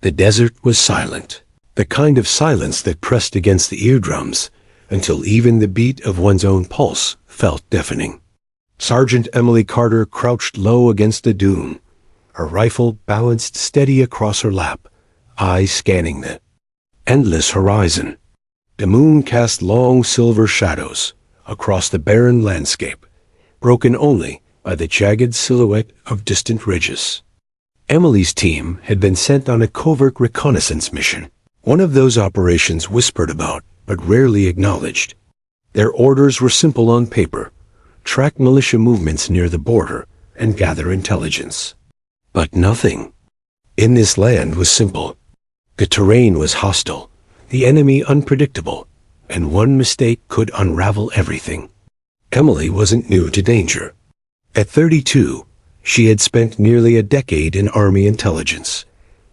The desert was silent, the kind of silence that pressed against the eardrums until even the beat of one's own pulse felt deafening. Sergeant Emily Carter crouched low against a dune, her rifle balanced steady across her lap, eyes scanning the endless horizon. The moon cast long silver shadows across the barren landscape, broken only by the jagged silhouette of distant ridges. Emily's team had been sent on a covert reconnaissance mission, one of those operations whispered about but rarely acknowledged. Their orders were simple on paper: track militia movements near the border and gather intelligence. But nothing in this land was simple. The terrain was hostile, the enemy unpredictable, and one mistake could unravel everything. Emily wasn't new to danger. At 32, she had spent nearly a decade in Army intelligence,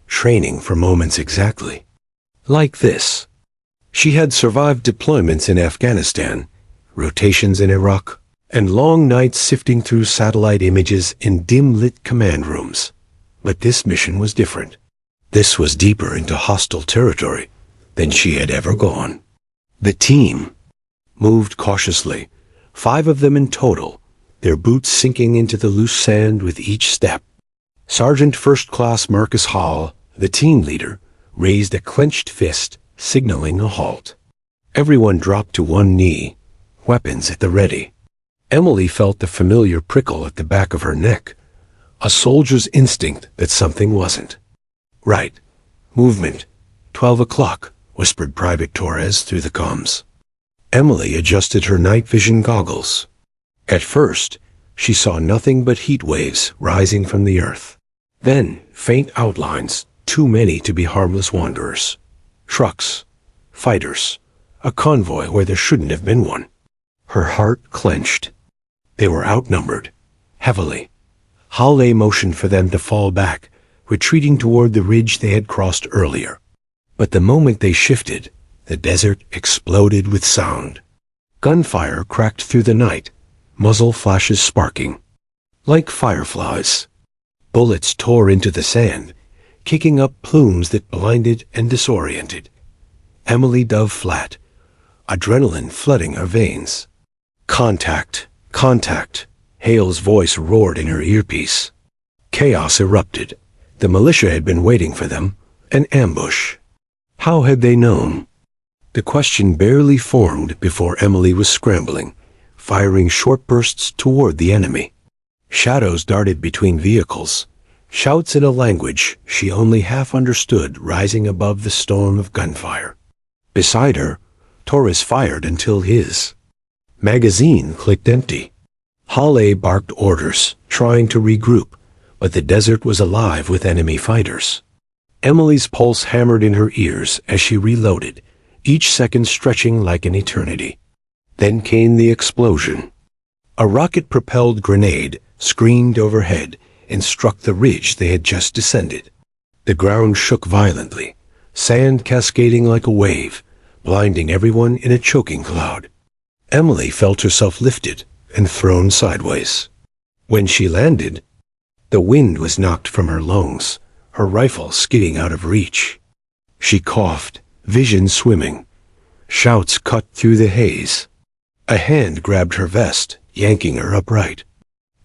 training for moments exactly like this. She had survived deployments in Afghanistan, rotations in Iraq, and long nights sifting through satellite images in dim-lit command rooms. But this mission was different. This was deeper into hostile territory than she had ever gone. The team moved cautiously, 5 of them in total, their boots sinking into the loose sand with each step. Sergeant First Class Marcus Hall, the team leader, raised a clenched fist, signaling a halt. Everyone dropped to one knee, weapons at the ready. Emily felt the familiar prickle at the back of her neck, a soldier's instinct that something wasn't right. Movement. 12 o'clock, whispered Private Torres through the comms. Emily adjusted her night vision goggles. At first, she saw nothing but heat waves rising from the earth. Then, faint outlines, too many to be harmless wanderers. Trucks, fighters, a convoy where there shouldn't have been one. Her heart clenched. They were outnumbered, heavily. Hale motioned for them to fall back, retreating toward the ridge they had crossed earlier. But the moment they shifted, the desert exploded with sound. Gunfire cracked through the night, muzzle flashes sparking. Like fireflies, bullets tore into the sand, kicking up plumes that blinded and disoriented. Emily dove flat, adrenaline flooding her veins. Contact, contact, Hale's voice roared in her earpiece. Chaos erupted. The militia had been waiting for them, an ambush. How had they known? The question barely formed before Emily was scrambling, firing short bursts toward the enemy. Shadows darted between vehicles, shouts in a language she only half understood rising above the storm of gunfire. Beside her, Torres fired until his magazine clicked empty. Hale barked orders, trying to regroup, but the desert was alive with enemy fighters. Emily's pulse hammered in her ears as she reloaded, each second stretching like an eternity. Then came the explosion. A rocket-propelled grenade screamed overhead and struck the ridge they had just descended. The ground shook violently, sand cascading like a wave, blinding everyone in a choking cloud. Emily felt herself lifted and thrown sideways. When she landed, the wind was knocked from her lungs, her rifle skidding out of reach. She coughed, vision swimming. Shouts cut through the haze. A hand grabbed her vest, yanking her upright.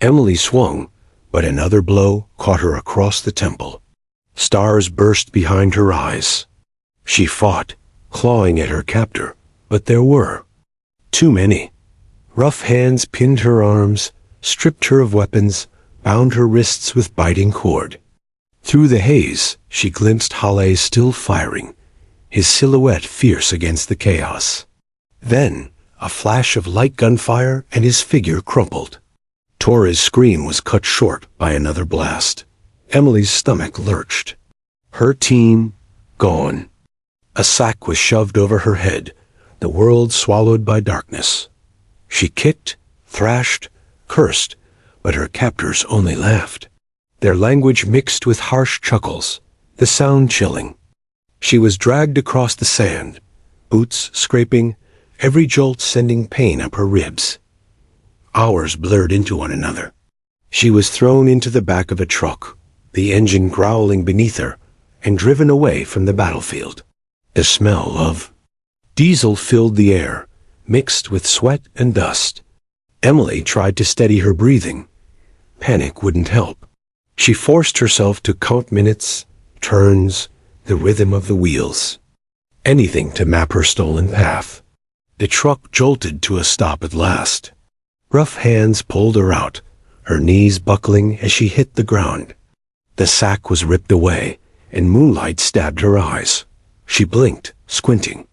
Emily swung, but another blow caught her across the temple. Stars burst behind her eyes. She fought, clawing at her captor, but there were too many. Rough hands pinned her arms, stripped her of weapons, bound her wrists with biting cord. Through the haze, she glimpsed Hale still firing, his silhouette fierce against the chaos. Then, a flash of light gunfire and his figure crumpled. Torres' scream was cut short by another blast. Emily's stomach lurched. Her team, gone. A sack was shoved over her head, the world swallowed by darkness. She kicked, thrashed, cursed, but her captors only laughed. Their language mixed with harsh chuckles, the sound chilling. She was dragged across the sand, boots scraping, every jolt sending pain up her ribs. Hours blurred into one another. She was thrown into the back of a truck, the engine growling beneath her, and driven away from the battlefield. The smell of diesel filled the air, mixed with sweat and dust. Emily tried to steady her breathing. Panic wouldn't help. She forced herself to count minutes, turns, the rhythm of the wheels. Anything to map her stolen path. The truck jolted to a stop at last. Rough hands pulled her out, her knees buckling as she hit the ground. The sack was ripped away, and moonlight stabbed her eyes. She blinked, squinting.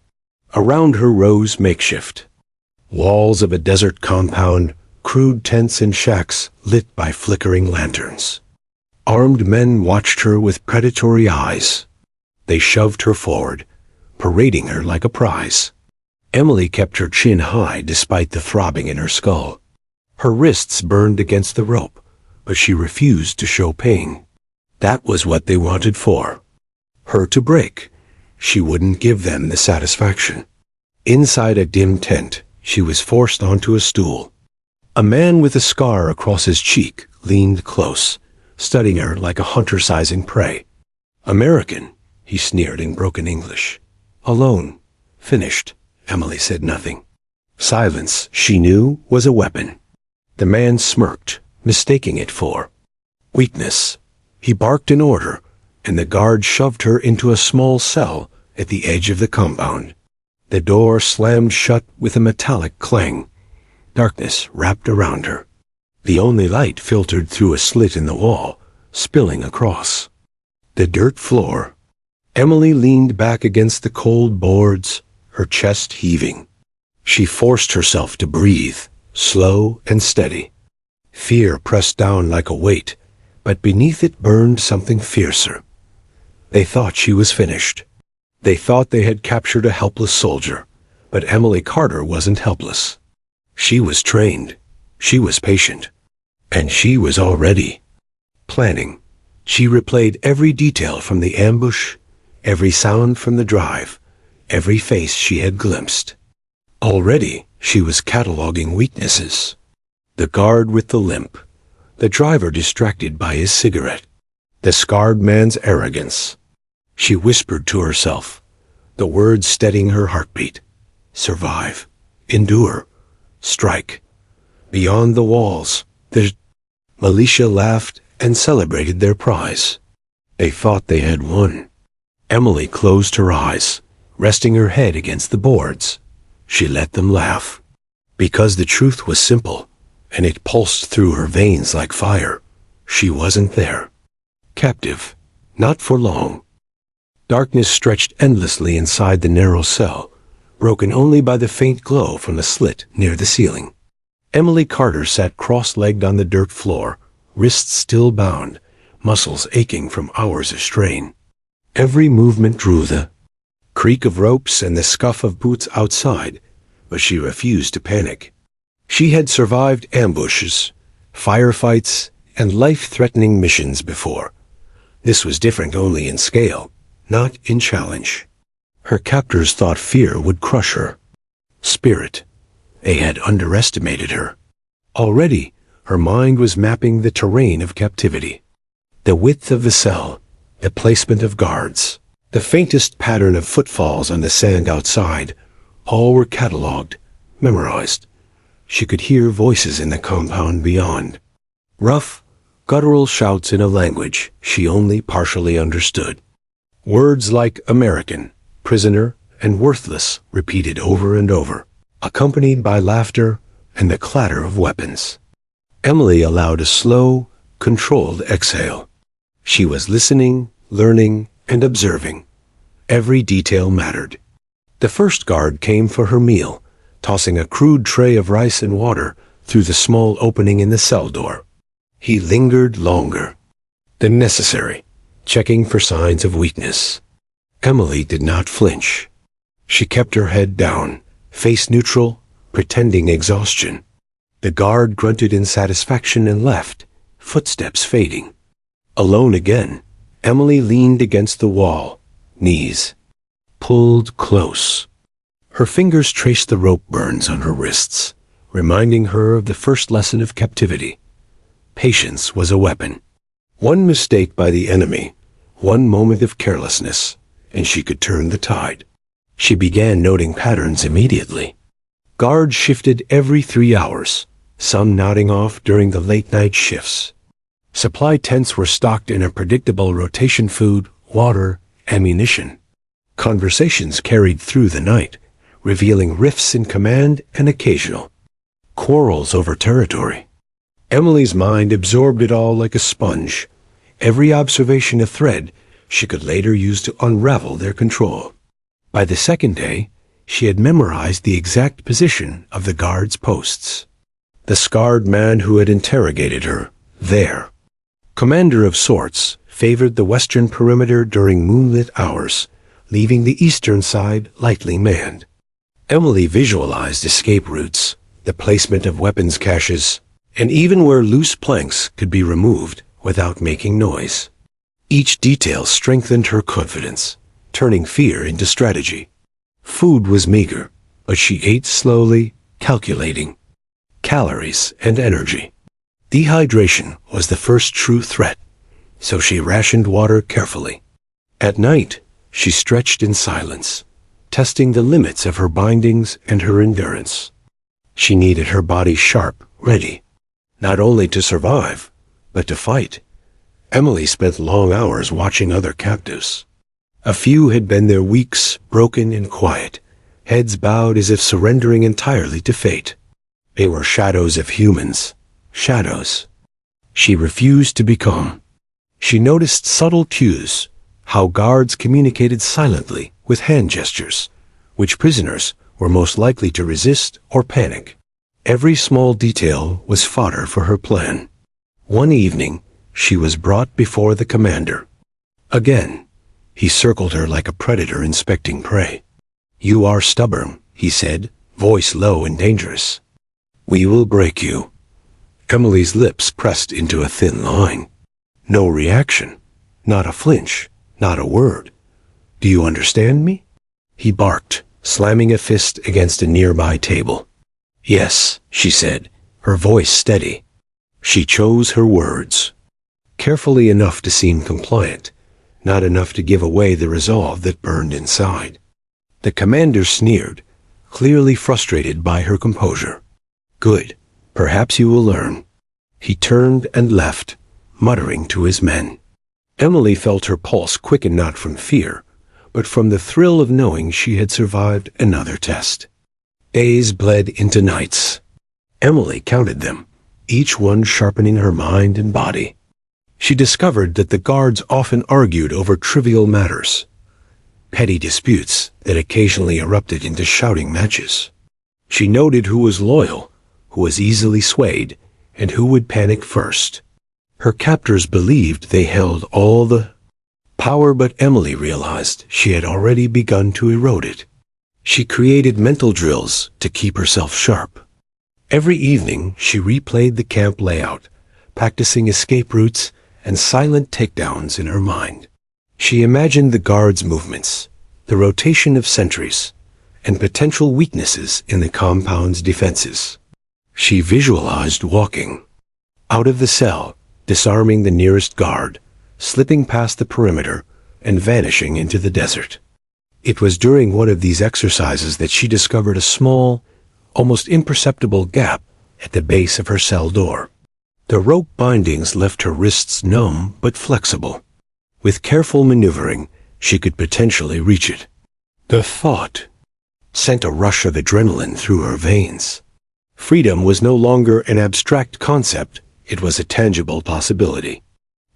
Around her rose makeshift. Walls of a desert compound, crude tents and shacks lit by flickering lanterns. Armed men watched her with predatory eyes. They shoved her forward, parading her like a prize. Emily kept her chin high despite the throbbing in her skull. Her wrists burned against the rope, but she refused to show pain. That was what they wanted for her to break. She wouldn't give them the satisfaction. Inside a dim tent, she was forced onto a stool. A man with a scar across his cheek leaned close, studying her like a hunter sizing prey. "American," he sneered in broken English. "Alone. Finished." Emily said nothing. Silence, she knew, was a weapon. The man smirked, mistaking it for weakness. He barked an order, and the guard shoved her into a small cell at the edge of the compound. The door slammed shut with a metallic clang. Darkness wrapped around her. The only light filtered through a slit in the wall, spilling across the dirt floor. Emily leaned back against the cold boards, her chest heaving. She forced herself to breathe, slow and steady. Fear pressed down like a weight, but beneath it burned something fiercer. They thought she was finished. They thought they had captured a helpless soldier, but Emily Carter wasn't helpless. She was trained, she was patient, and she was already planning. She replayed every detail from the ambush, every sound from the drive, every face she had glimpsed. Already, she was cataloging weaknesses. The guard with the limp, the driver distracted by his cigarette, the scarred man's arrogance. She whispered to herself, the words steadying her heartbeat. Survive, endure, strike. Beyond the walls, the militia laughed and celebrated their prize. They thought they had won. Emily closed her eyes, resting her head against the boards. She let them laugh. Because the truth was simple, and it pulsed through her veins like fire. She wasn't there. Captive, not for long. Darkness stretched endlessly inside the narrow cell, broken only by the faint glow from the slit near the ceiling. Emily Carter sat cross-legged on the dirt floor, wrists still bound, muscles aching from hours of strain. Every movement drew the creak of ropes and the scuff of boots outside, but she refused to panic. She had survived ambushes, firefights, and life-threatening missions before. This was different only in scale, not in challenge. Her captors thought fear would crush her. Spirit. They had underestimated her. Already, her mind was mapping the terrain of captivity. The width of the cell, the placement of guards, the faintest pattern of footfalls on the sand outside, all were catalogued, memorized. She could hear voices in the compound beyond. Rough, guttural shouts in a language she only partially understood. Words like American, prisoner, and worthless repeated over and over, accompanied by laughter and the clatter of weapons. Emily allowed a slow, controlled exhale. She was listening, learning, and observing. Every detail mattered. The first guard came for her meal, tossing a crude tray of rice and water through the small opening in the cell door. He lingered longer than necessary, checking for signs of weakness. Emily did not flinch. She kept her head down, face neutral, pretending exhaustion. The guard grunted in satisfaction and left, footsteps fading. Alone again, Emily leaned against the wall, knees pulled close. Her fingers traced the rope burns on her wrists, reminding her of the first lesson of captivity. Patience was a weapon. One mistake by the enemy, One moment of carelessness, and she could turn the tide. She began noting patterns immediately. Guards shifted every 3 hours, some nodding off during the late-night shifts. Supply tents were stocked in a predictable rotation: food, water, ammunition. Conversations carried through the night, revealing rifts in command and occasional quarrels over territory. Emily's mind absorbed it all like a sponge, every observation a thread she could later use to unravel their control. By the second day, she had memorized the exact position of the guards' posts. The scarred man who had interrogated her, there, commander of sorts, favored the western perimeter during moonlit hours, leaving the eastern side lightly manned. Emily visualized escape routes, the placement of weapons caches, and even where loose planks could be removed without making noise. Each detail strengthened her confidence, turning fear into strategy. Food was meager, but she ate slowly, calculating calories and energy. Dehydration was the first true threat, so she rationed water carefully. At night, she stretched in silence, testing the limits of her bindings and her endurance. She needed her body sharp, ready, not only to survive, but to fight. Emily spent long hours watching other captives. A few had been there weeks, broken and quiet, heads bowed as if surrendering entirely to fate. They were shadows of humans, shadows she refused to become. She noticed subtle cues, how guards communicated silently with hand gestures, which prisoners were most likely to resist or panic. Every small detail was fodder for her plan. One evening, she was brought before the commander. Again, he circled her like a predator inspecting prey. "You are stubborn," he said, voice low and dangerous. "We will break you." Emily's lips pressed into a thin line. No reaction, not a flinch, not a word. "Do you understand me?" he barked, slamming a fist against a nearby table. "Yes," she said, her voice steady. She chose her words, carefully enough to seem compliant, not enough to give away the resolve that burned inside. The commander sneered, clearly frustrated by her composure. "Good. Perhaps you will learn." He turned and left, muttering to his men. Emily felt her pulse quicken not from fear, but from the thrill of knowing she had survived another test. Days bled into nights. Emily counted them, each one sharpening her mind and body. She discovered that the guards often argued over trivial matters, petty disputes that occasionally erupted into shouting matches. She noted who was loyal, who was easily swayed, and who would panic first. Her captors believed they held all the power, but Emily realized she had already begun to erode it. She created mental drills to keep herself sharp. Every evening, she replayed the camp layout, practicing escape routes and silent takedowns in her mind. She imagined the guards' movements, the rotation of sentries, and potential weaknesses in the compound's defenses. She visualized walking out of the cell, disarming the nearest guard, slipping past the perimeter, and vanishing into the desert. It was during one of these exercises that she discovered a small, almost imperceptible gap at the base of her cell door. The rope bindings left her wrists numb but flexible. With careful maneuvering, she could potentially reach it. The thought sent a rush of adrenaline through her veins. Freedom was no longer an abstract concept, it was a tangible possibility.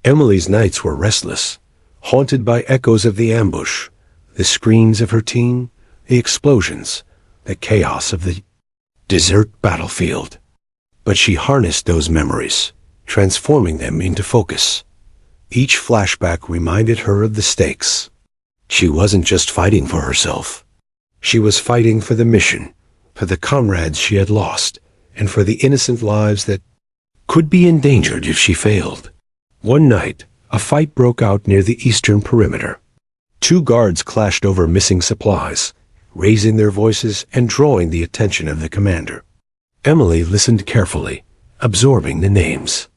Emily's nights were restless, haunted by echoes of the ambush, the screams of her team, the explosions, the chaos of the desert battlefield. But she harnessed those memories, transforming them into focus. Each flashback reminded her of the stakes. She wasn't just fighting for herself. She was fighting for the mission, for the comrades she had lost, and for the innocent lives that could be endangered if she failed. One night, a fight broke out near the eastern perimeter. Two guards clashed over missing supplies, raising their voices and drawing the attention of the commander. Emily listened carefully, absorbing the names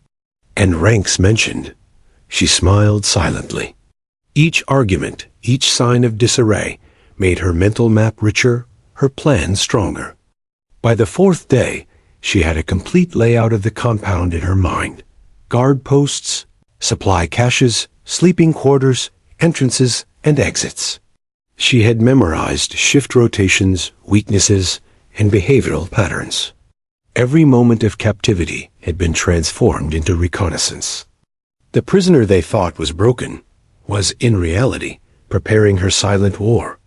and ranks mentioned. She smiled silently. Each argument, each sign of disarray, made her mental map richer, her plan stronger. By the fourth day, she had a complete layout of the compound in her mind. Guard posts, supply caches, sleeping quarters, entrances, and exits. She had memorized shift rotations, weaknesses, and behavioral patterns. Every moment of captivity had been transformed into reconnaissance. The prisoner they thought was broken was, in reality, preparing her silent war.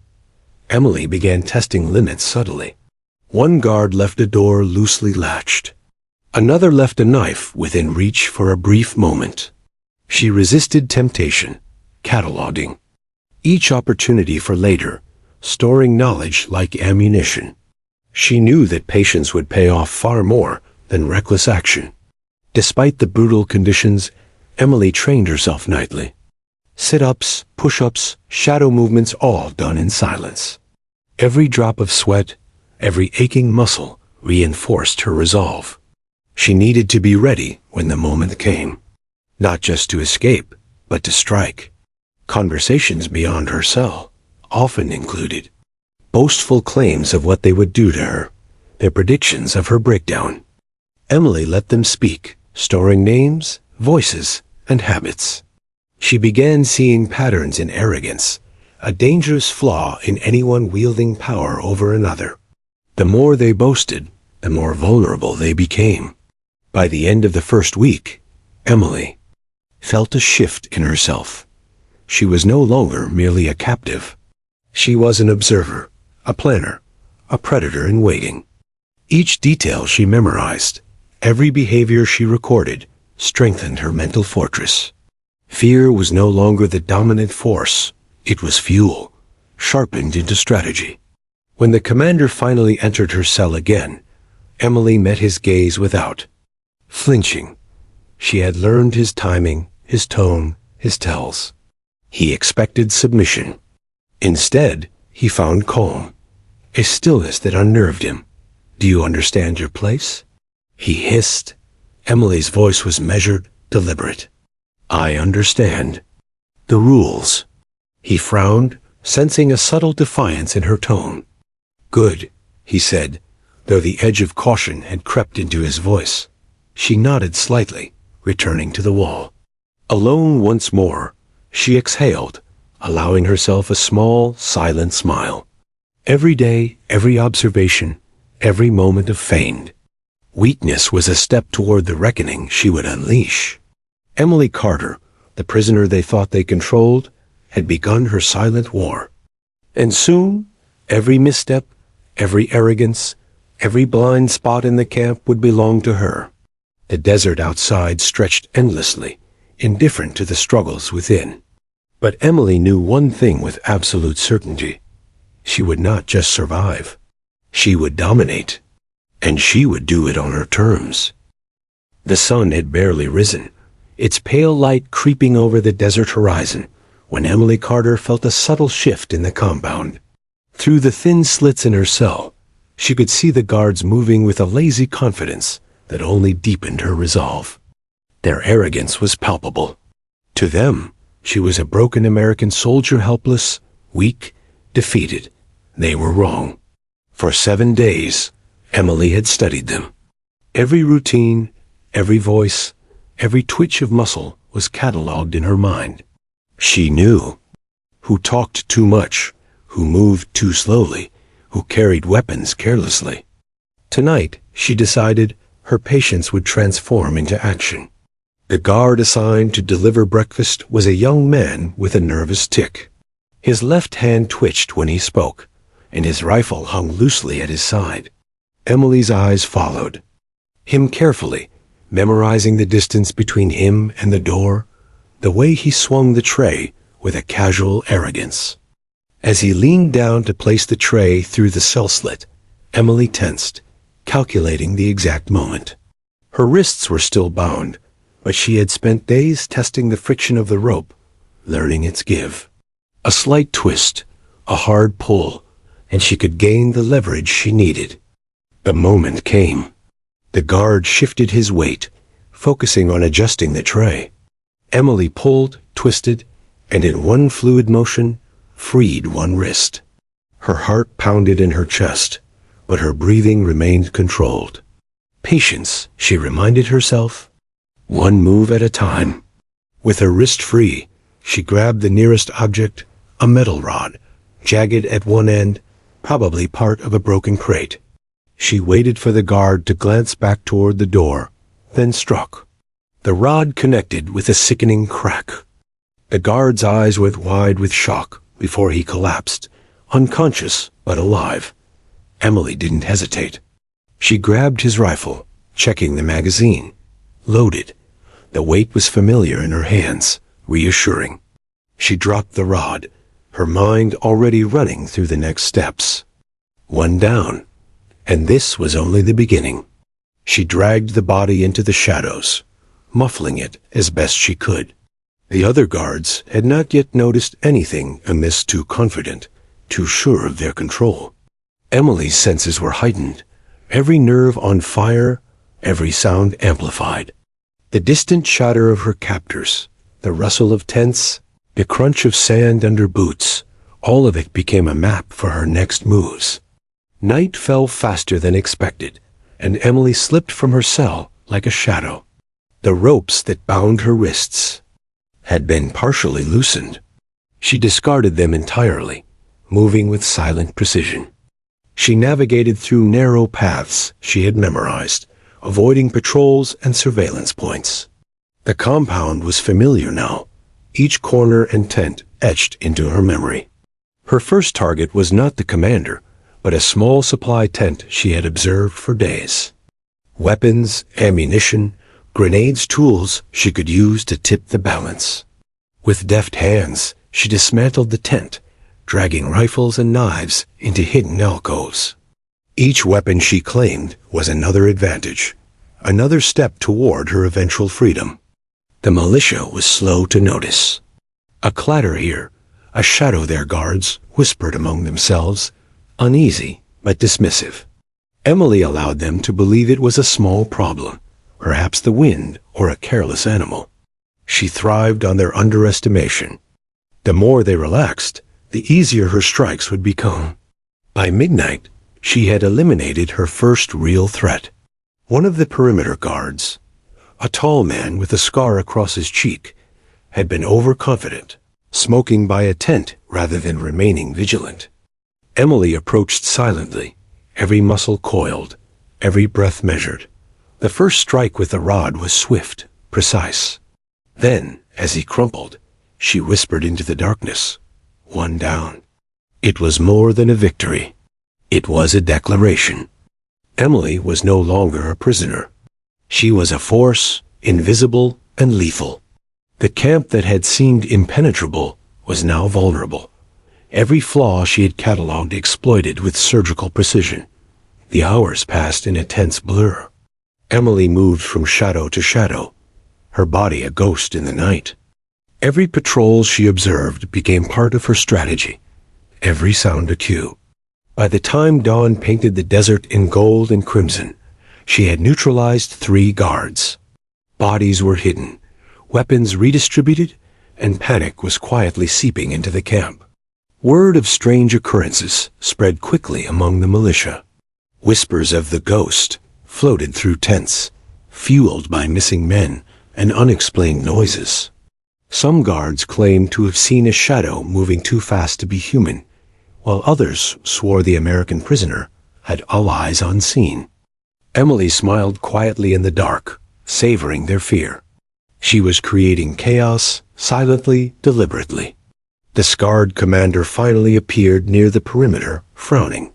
Emily began testing limits subtly. One guard left a door loosely latched. Another left a knife within reach for a brief moment. She resisted temptation, cataloging each opportunity for later, storing knowledge like ammunition. She knew that patience would pay off far more than reckless action. Despite the brutal conditions, Emily trained herself nightly. Sit-ups, push-ups, shadow movements, all done in silence. Every drop of sweat, every aching muscle reinforced her resolve. She needed to be ready when the moment came, not just to escape, but to strike. Conversations beyond her cell often included boastful claims of what they would do to her, their predictions of her breakdown. Emily let them speak, storing names, voices, and habits. She began seeing patterns in arrogance, a dangerous flaw in anyone wielding power over another. The more they boasted, the more vulnerable they became. By the end of the first week, Emily felt a shift in herself. She was no longer merely a captive. She was an observer, a planner, a predator in waiting. Each detail she memorized, every behavior she recorded, strengthened her mental fortress. Fear was no longer the dominant force. It was fuel, sharpened into strategy. When the commander finally entered her cell again, Emily met his gaze without flinching. She had learned his timing, his tone, his tells. He expected submission. Instead, he found calm, a stillness that unnerved him. "Do you understand your place?" he hissed. Emily's voice was measured, deliberate. "I understand. The rules." He frowned, sensing a subtle defiance in her tone. "Good," he said, though the edge of caution had crept into his voice. She nodded slightly, returning to the wall. Alone once more, she exhaled, allowing herself a small, silent smile. Every day, every observation, every moment of feigned weakness was a step toward the reckoning she would unleash. Emily Carter, the prisoner they thought they controlled, had begun her silent war. And soon, every misstep, every arrogance, every blind spot in the camp would belong to her. The desert outside stretched endlessly, indifferent to the struggles within. But Emily knew one thing with absolute certainty. She would not just survive. She would dominate. And she would do it on her terms. The sun had barely risen, its pale light creeping over the desert horizon, when Emily Carter felt a subtle shift in the compound. Through the thin slits in her cell, she could see the guards moving with a lazy confidence that only deepened her resolve. Their arrogance was palpable. To them, she was a broken American soldier, helpless, weak, defeated. They were wrong. For 7 days, Emily had studied them. Every routine, every voice, every twitch of muscle was catalogued in her mind. She knew who talked too much, who moved too slowly, who carried weapons carelessly. Tonight, she decided, her patience would transform into action. The guard assigned to deliver breakfast was a young man with a nervous tic. His left hand twitched when he spoke, and his rifle hung loosely at his side. Emily's eyes followed him carefully, memorizing the distance between him and the door, the way he swung the tray with a casual arrogance. As he leaned down to place the tray through the cell slit, Emily tensed, calculating the exact moment. Her wrists were still bound, but she had spent days testing the friction of the rope, learning its give. A slight twist, a hard pull, and she could gain the leverage she needed. The moment came. The guard shifted his weight, focusing on adjusting the tray. Emily pulled, twisted, and in one fluid motion, freed one wrist. Her heart pounded in her chest, but her breathing remained controlled. Patience, she reminded herself. One move at a time. With her wrist free, she grabbed the nearest object, a metal rod, jagged at one end, probably part of a broken crate. She waited for the guard to glance back toward the door, then struck. The rod connected with a sickening crack. The guard's eyes went wide with shock before he collapsed, unconscious but alive. Emily didn't hesitate. She grabbed his rifle, checking the magazine. Loaded. The weight was familiar in her hands, reassuring. She dropped the rod, her mind already running through the next steps. One down. And this was only the beginning. She dragged the body into the shadows, muffling it as best she could. The other guards had not yet noticed anything amiss, too confident, too sure of their control. Emily's senses were heightened, every nerve on fire, every sound amplified. The distant chatter of her captors, the rustle of tents, the crunch of sand under boots, all of it became a map for her next moves. Night fell faster than expected, and Emily slipped from her cell like a shadow. The ropes that bound her wrists had been partially loosened. She discarded them entirely, moving with silent precision. She navigated through narrow paths she had memorized, avoiding patrols and surveillance points. The compound was familiar now, each corner and tent etched into her memory. Her first target was not the commander, but a small supply tent she had observed for days. Weapons, ammunition, grenades, tools she could use to tip the balance. With deft hands, she dismantled the tent, dragging rifles and knives into hidden alcoves. Each weapon she claimed was another advantage, another step toward her eventual freedom. The militia was slow to notice. A clatter here, a shadow there, guards whispered among themselves, uneasy but dismissive. Emily allowed them to believe it was a small problem, perhaps the wind or a careless animal. She thrived on their underestimation. The more they relaxed, the easier her strikes would become. By midnight, she had eliminated her first real threat. One of the perimeter guards, a tall man with a scar across his cheek, had been overconfident, smoking by a tent rather than remaining vigilant. Emily approached silently, every muscle coiled, every breath measured. The first strike with the rod was swift, precise. Then, as he crumpled, she whispered into the darkness, "One down." It was more than a victory. It was a declaration. Emily was no longer a prisoner. She was a force, invisible and lethal. The camp that had seemed impenetrable was now vulnerable. Every flaw she had catalogued exploited with surgical precision. The hours passed in a tense blur. Emily moved from shadow to shadow, her body a ghost in the night. Every patrol she observed became part of her strategy, every sound a cue. By the time dawn painted the desert in gold and crimson, she had neutralized 3 guards. Bodies were hidden, weapons redistributed, and panic was quietly seeping into the camp. Word of strange occurrences spread quickly among the militia. Whispers of the ghost floated through tents, fueled by missing men and unexplained noises. Some guards claimed to have seen a shadow moving too fast to be human, while others swore the American prisoner had allies unseen. Emily smiled quietly in the dark, savoring their fear. She was creating chaos, silently, deliberately. The scarred commander finally appeared near the perimeter, frowning.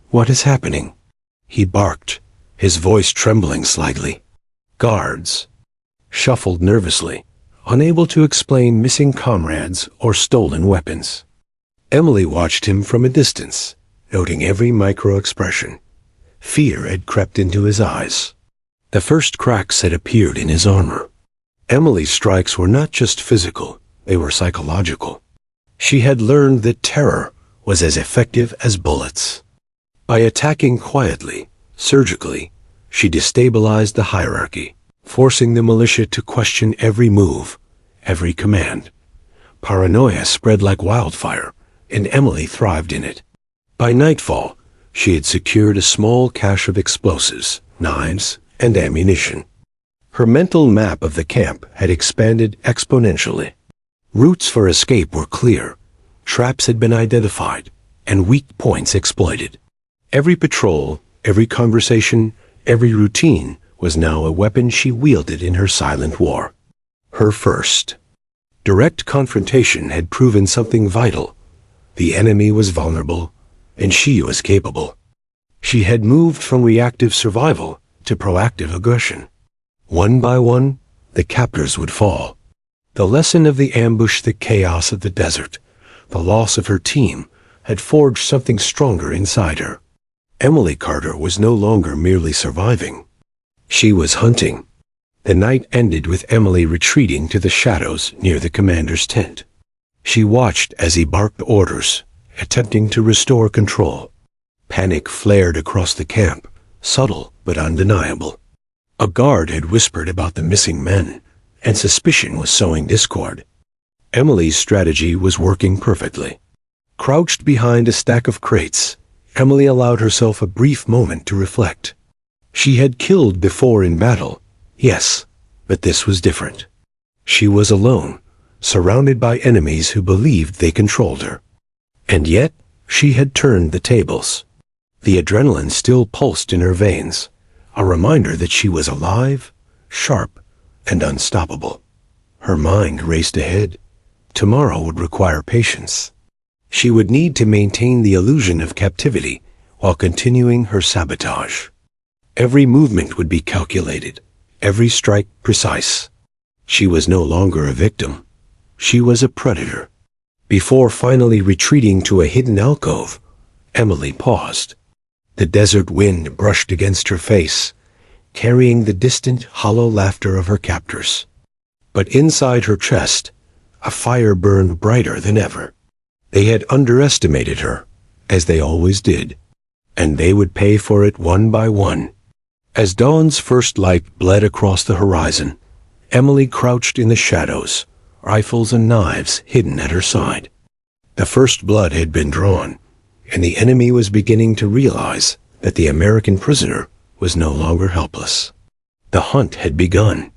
"What is happening?" he barked, his voice trembling slightly. Guards shuffled nervously, unable to explain missing comrades or stolen weapons. Emily watched him from a distance, noting every micro-expression. Fear had crept into his eyes. The first cracks had appeared in his armor. Emily's strikes were not just physical, they were psychological. She had learned that terror was as effective as bullets. By attacking quietly, surgically, she destabilized the hierarchy, forcing the militia to question every move, every command. Paranoia spread like wildfire, and Emily thrived in it. By nightfall, she had secured a small cache of explosives, knives, and ammunition. Her mental map of the camp had expanded exponentially. Routes for escape were clear, traps had been identified, and weak points exploited. Every patrol, every conversation, every routine was now a weapon she wielded in her silent war. Her first direct confrontation had proven something vital. The enemy was vulnerable, and she was capable. She had moved from reactive survival to proactive aggression. One by one, the captors would fall. The lesson of the ambush, the chaos of the desert, the loss of her team, had forged something stronger inside her. Emily Carter was no longer merely surviving. She was hunting. The night ended with Emily retreating to the shadows near the commander's tent. She watched as he barked orders, attempting to restore control. Panic flared across the camp, subtle but undeniable. A guard had whispered about the missing men, and suspicion was sowing discord. Emily's strategy was working perfectly. Crouched behind a stack of crates, Emily allowed herself a brief moment to reflect. She had killed before in battle, yes, but this was different. She was alone, surrounded by enemies who believed they controlled her. And yet, she had turned the tables. The adrenaline still pulsed in her veins, a reminder that she was alive, sharp, and unstoppable. Her mind raced ahead. Tomorrow would require patience. She would need to maintain the illusion of captivity while continuing her sabotage. Every movement would be calculated, every strike precise. She was no longer a victim. She was a predator. Before finally retreating to a hidden alcove, Emily paused. The desert wind brushed against her face, carrying the distant, hollow laughter of her captors. But inside her chest, a fire burned brighter than ever. They had underestimated her, as they always did, and they would pay for it one by one. As dawn's first light bled across the horizon, Emily crouched in the shadows, rifles and knives hidden at her side. The first blood had been drawn, and the enemy was beginning to realize that the American prisoner was no longer helpless. The hunt had begun,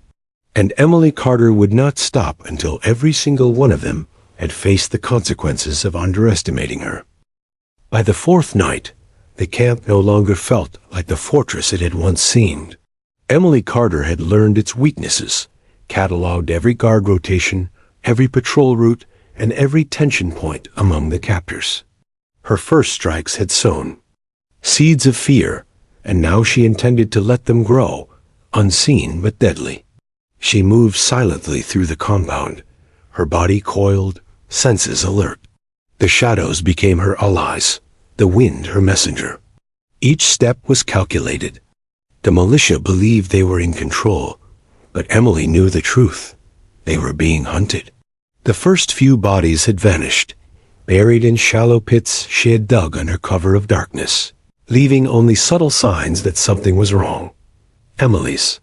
and Emily Carter would not stop until every single one of them had faced the consequences of underestimating her. By the fourth night, the camp no longer felt like the fortress it had once seemed. Emily Carter had learned its weaknesses, cataloged every guard rotation, every patrol route, and every tension point among the captors. Her first strikes had sown seeds of fear, and now she intended to let them grow, unseen but deadly. She moved silently through the compound, her body coiled, senses alert. The shadows became her allies, the wind her messenger. Each step was calculated. The militia believed they were in control, but Emily knew the truth. They were being hunted. The first few bodies had vanished, buried in shallow pits she had dug under cover of darkness, leaving only subtle signs that something was wrong. Emily's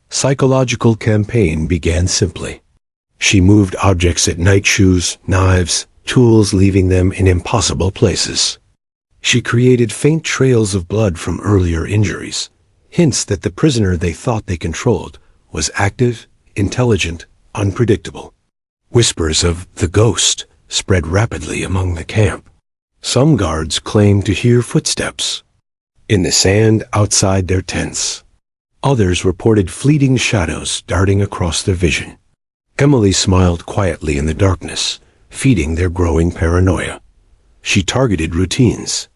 psychological campaign began simply. She moved objects at night, shoes, knives, tools, leaving them in impossible places. She created faint trails of blood from earlier injuries, hints that the prisoner they thought they controlled was active, intelligent, unpredictable. Whispers of the ghost spread rapidly among the camp. Some guards claimed to hear footsteps in the sand outside their tents. Others reported fleeting shadows darting across their vision. Emily smiled quietly in the darkness, feeding their growing paranoia. She targeted routines.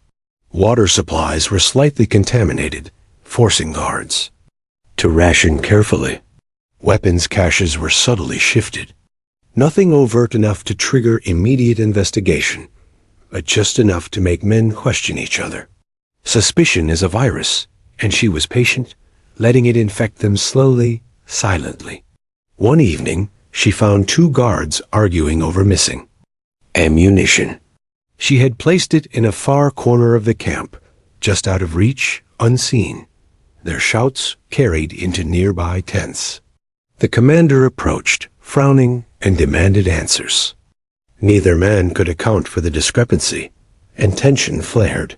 Water supplies were slightly contaminated, forcing guards to ration carefully. Weapons caches were subtly shifted. Nothing overt enough to trigger immediate investigation, but just enough to make men question each other. Suspicion is a virus, and she was patient, letting it infect them slowly, silently. One evening, she found two guards arguing over missing ammunition. She had placed it in a far corner of the camp, just out of reach, unseen. Their shouts carried into nearby tents. The commander approached, frowning, and demanded answers. Neither man could account for the discrepancy, and tension flared.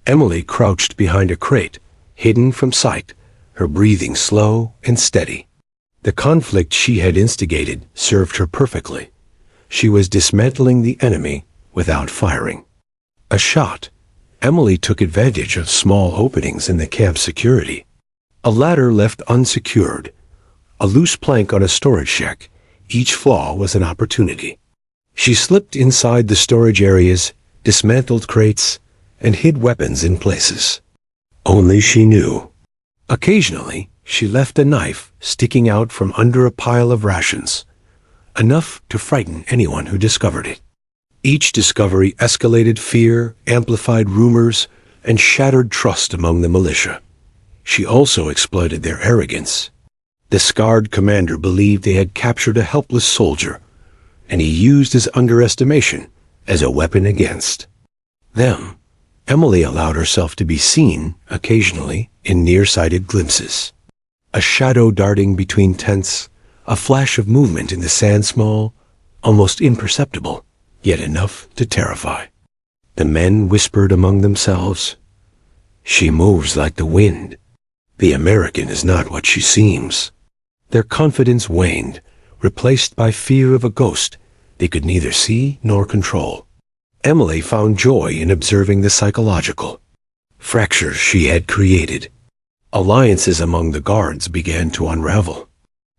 Emily crouched behind a crate, hidden from sight, her breathing slow and steady. The conflict she had instigated served her perfectly. She was dismantling the enemy without firing. A shot. Emily took advantage of small openings in the camp's security. A ladder left unsecured, a loose plank on a storage shack. Each flaw was an opportunity. She slipped inside the storage areas, dismantled crates, and hid weapons in places. Only she knew. Occasionally, she left a knife sticking out from under a pile of rations, enough to frighten anyone who discovered it. Each discovery escalated fear, amplified rumors, and shattered trust among the militia. She also exploited their arrogance. The scarred commander believed they had captured a helpless soldier, and he used his underestimation as a weapon against them. Emily allowed herself to be seen, occasionally, in nearsighted glimpses. A shadow darting between tents, a flash of movement in the sand, small, almost imperceptible, yet enough to terrify. The men whispered among themselves, "She moves like the wind. The American is not what she seems." Their confidence waned, replaced by fear of a ghost they could neither see nor control. Emily found joy in observing the psychological fractures she had created. Alliances among the guards began to unravel.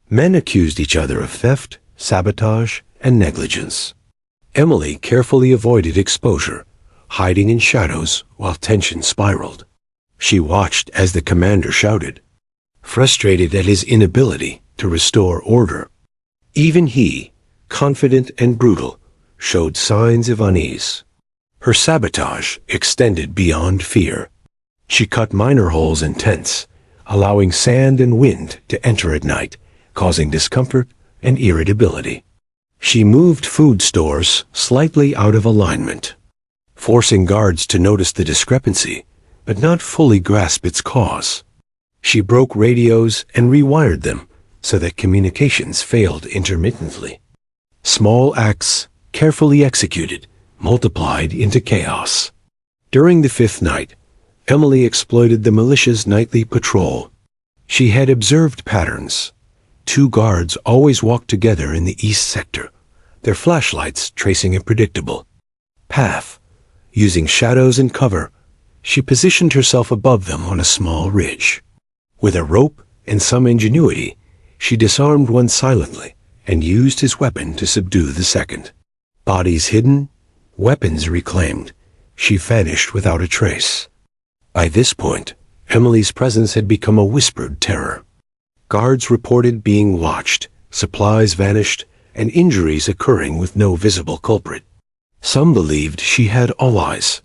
Men accused each other of theft, sabotage, and negligence. Emily carefully avoided exposure, hiding in shadows while tension spiraled. She watched as the commander shouted, frustrated at his inability to restore order. Even he, confident and brutal, showed signs of unease. Her sabotage extended beyond fear. She cut minor holes in tents, allowing sand and wind to enter at night, causing discomfort and irritability. She moved food stores slightly out of alignment, forcing guards to notice the discrepancy, but not fully grasp its cause. She broke radios and rewired them so that communications failed intermittently. Small acts, carefully executed, multiplied into chaos. During the fifth night, Emily exploited the militia's nightly patrol. She had observed patterns. 2 guards always walked together in the east sector, their flashlights tracing a predictable path. Using shadows and cover, she positioned herself above them on a small ridge. With a rope and some ingenuity, she disarmed one silently and used his weapon to subdue the second. Bodies hidden, weapons reclaimed, she vanished without a trace. By this point, Emily's presence had become a whispered terror. Guards reported being watched, supplies vanished, and injuries occurring with no visible culprit. Some believed she had allies.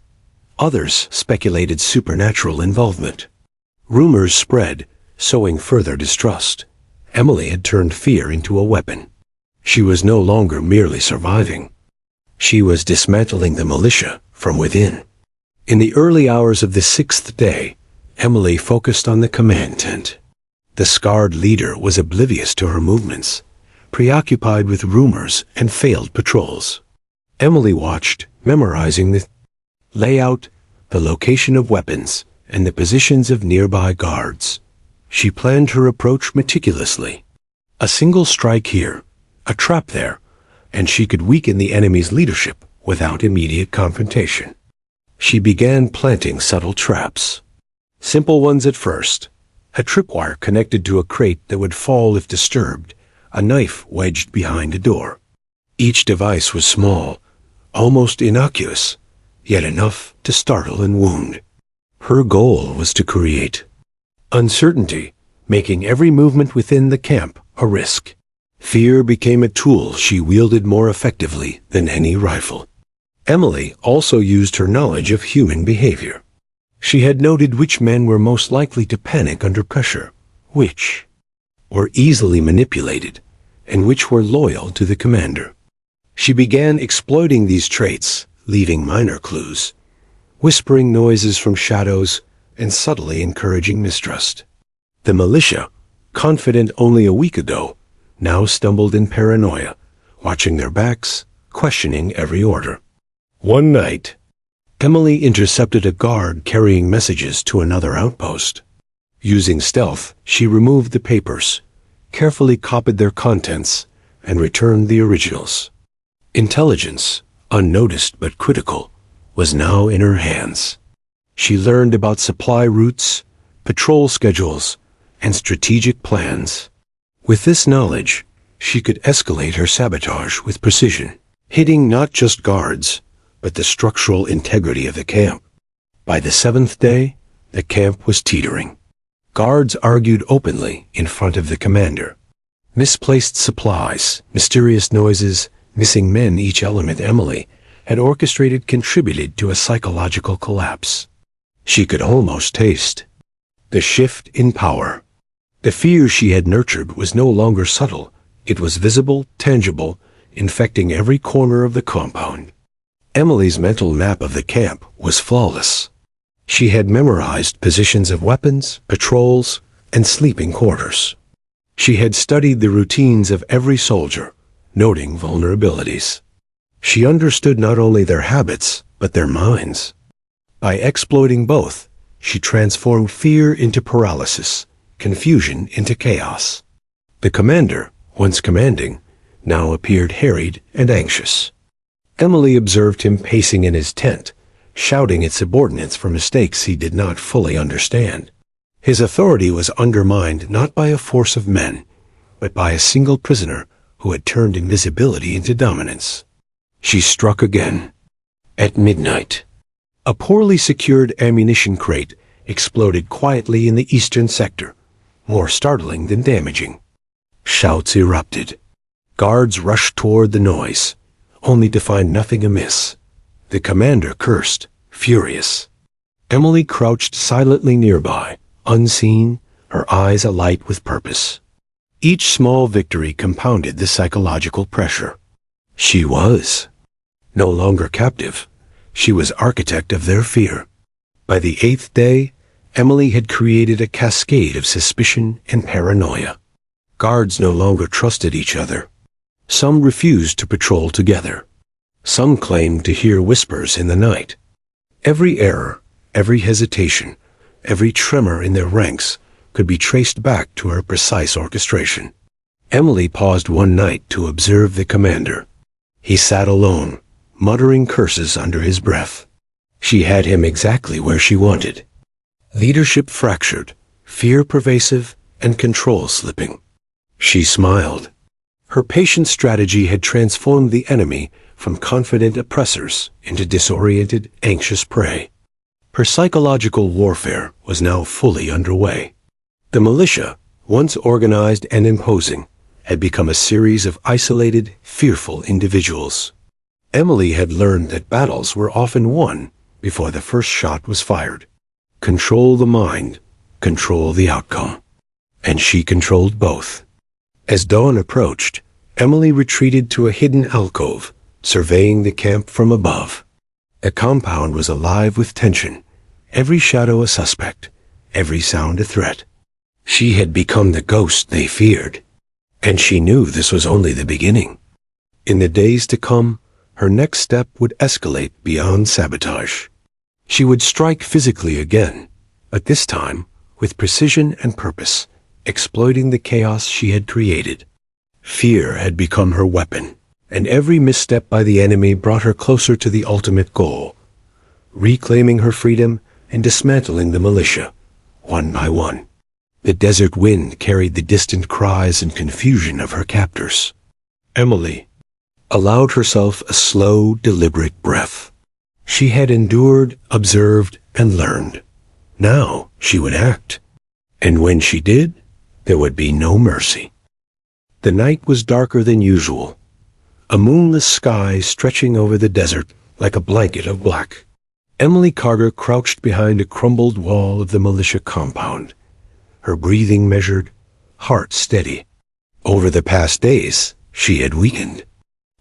Others speculated supernatural involvement. Rumors spread, sowing further distrust. Emily had turned fear into a weapon. She was no longer merely surviving. She was dismantling the militia from within. In the early hours of the 6th day, Emily focused on the command tent. The scarred leader was oblivious to her movements, preoccupied with rumors and failed patrols. Emily watched, memorizing the layout, the location of weapons, and the positions of nearby guards. She planned her approach meticulously. A single strike here, a trap there, and she could weaken the enemy's leadership without immediate confrontation. She began planting subtle traps. Simple ones at first. A tripwire connected to a crate that would fall if disturbed, a knife wedged behind a door. Each device was small, almost innocuous, yet enough to startle and wound. Her goal was to create uncertainty, making every movement within the camp a risk. Fear became a tool she wielded more effectively than any rifle. Emily also used her knowledge of human behavior. She had noted which men were most likely to panic under pressure, which were easily manipulated, and which were loyal to the commander. She began exploiting these traits, leaving minor clues, whispering noises from shadows, and subtly encouraging mistrust. The militia, confident only a week ago, now stumbled in paranoia, watching their backs, questioning every order. One night, Emily intercepted a guard carrying messages to another outpost. Using stealth, she removed the papers, carefully copied their contents, and returned the originals. Intelligence, unnoticed but critical, was now in her hands. She learned about supply routes, patrol schedules, and strategic plans. With this knowledge, she could escalate her sabotage with precision, hitting not just guards, but the structural integrity of the camp. By the 7th day, the camp was teetering. Guards argued openly in front of the commander. Misplaced supplies, mysterious noises, missing men, each element Emily had orchestrated contributed to a psychological collapse. She could almost taste the shift in power. The fear she had nurtured was no longer subtle. It was visible, tangible, infecting every corner of the compound. Emily's mental map of the camp was flawless. She had memorized positions of weapons, patrols, and sleeping quarters. She had studied the routines of every soldier, noting vulnerabilities. She understood not only their habits, but their minds. By exploiting both, she transformed fear into paralysis, confusion into chaos. The commander, once commanding, now appeared harried and anxious. Emily observed him pacing in his tent, shouting at subordinates for mistakes he did not fully understand. His authority was undermined not by a force of men, but by a single prisoner who had turned invisibility into dominance. She struck again. At midnight, a poorly secured ammunition crate exploded quietly in the eastern sector, more startling than damaging. Shouts erupted. Guards rushed toward the noise, only to find nothing amiss. The commander cursed, furious. Emily crouched silently nearby, unseen, her eyes alight with purpose. Each small victory compounded the psychological pressure. She was no longer captive. She was architect of their fear. By the 8th day, Emily had created a cascade of suspicion and paranoia. Guards no longer trusted each other. Some refused to patrol together. Some claimed to hear whispers in the night. Every error, every hesitation, every tremor in their ranks could be traced back to her precise orchestration. Emily paused one night to observe the commander. He sat alone, muttering curses under his breath. She had him exactly where she wanted. Leadership fractured, fear pervasive, and control slipping. She smiled. Her patient strategy had transformed the enemy from confident oppressors into disoriented, anxious prey. Her psychological warfare was now fully underway. The militia, once organized and imposing, had become a series of isolated, fearful individuals. Emily had learned that battles were often won before the first shot was fired. Control the mind, control the outcome. And she controlled both. As dawn approached, Emily retreated to a hidden alcove, surveying the camp from above. The compound was alive with tension, every shadow a suspect, every sound a threat. She had become the ghost they feared, and she knew this was only the beginning. In the days to come, her next step would escalate beyond sabotage. She would strike physically again, but this time with precision and purpose, exploiting the chaos she had created. Fear had become her weapon, and every misstep by the enemy brought her closer to the ultimate goal, reclaiming her freedom and dismantling the militia, one by one. The desert wind carried the distant cries and confusion of her captors. Emily allowed herself a slow, deliberate breath. She had endured, observed, and learned. Now she would act. And when she did, there would be no mercy. The night was darker than usual, a moonless sky stretching over the desert like a blanket of black. Emily Carter crouched behind a crumbled wall of the militia compound, her breathing measured, heart steady. Over the past days, she had weakened.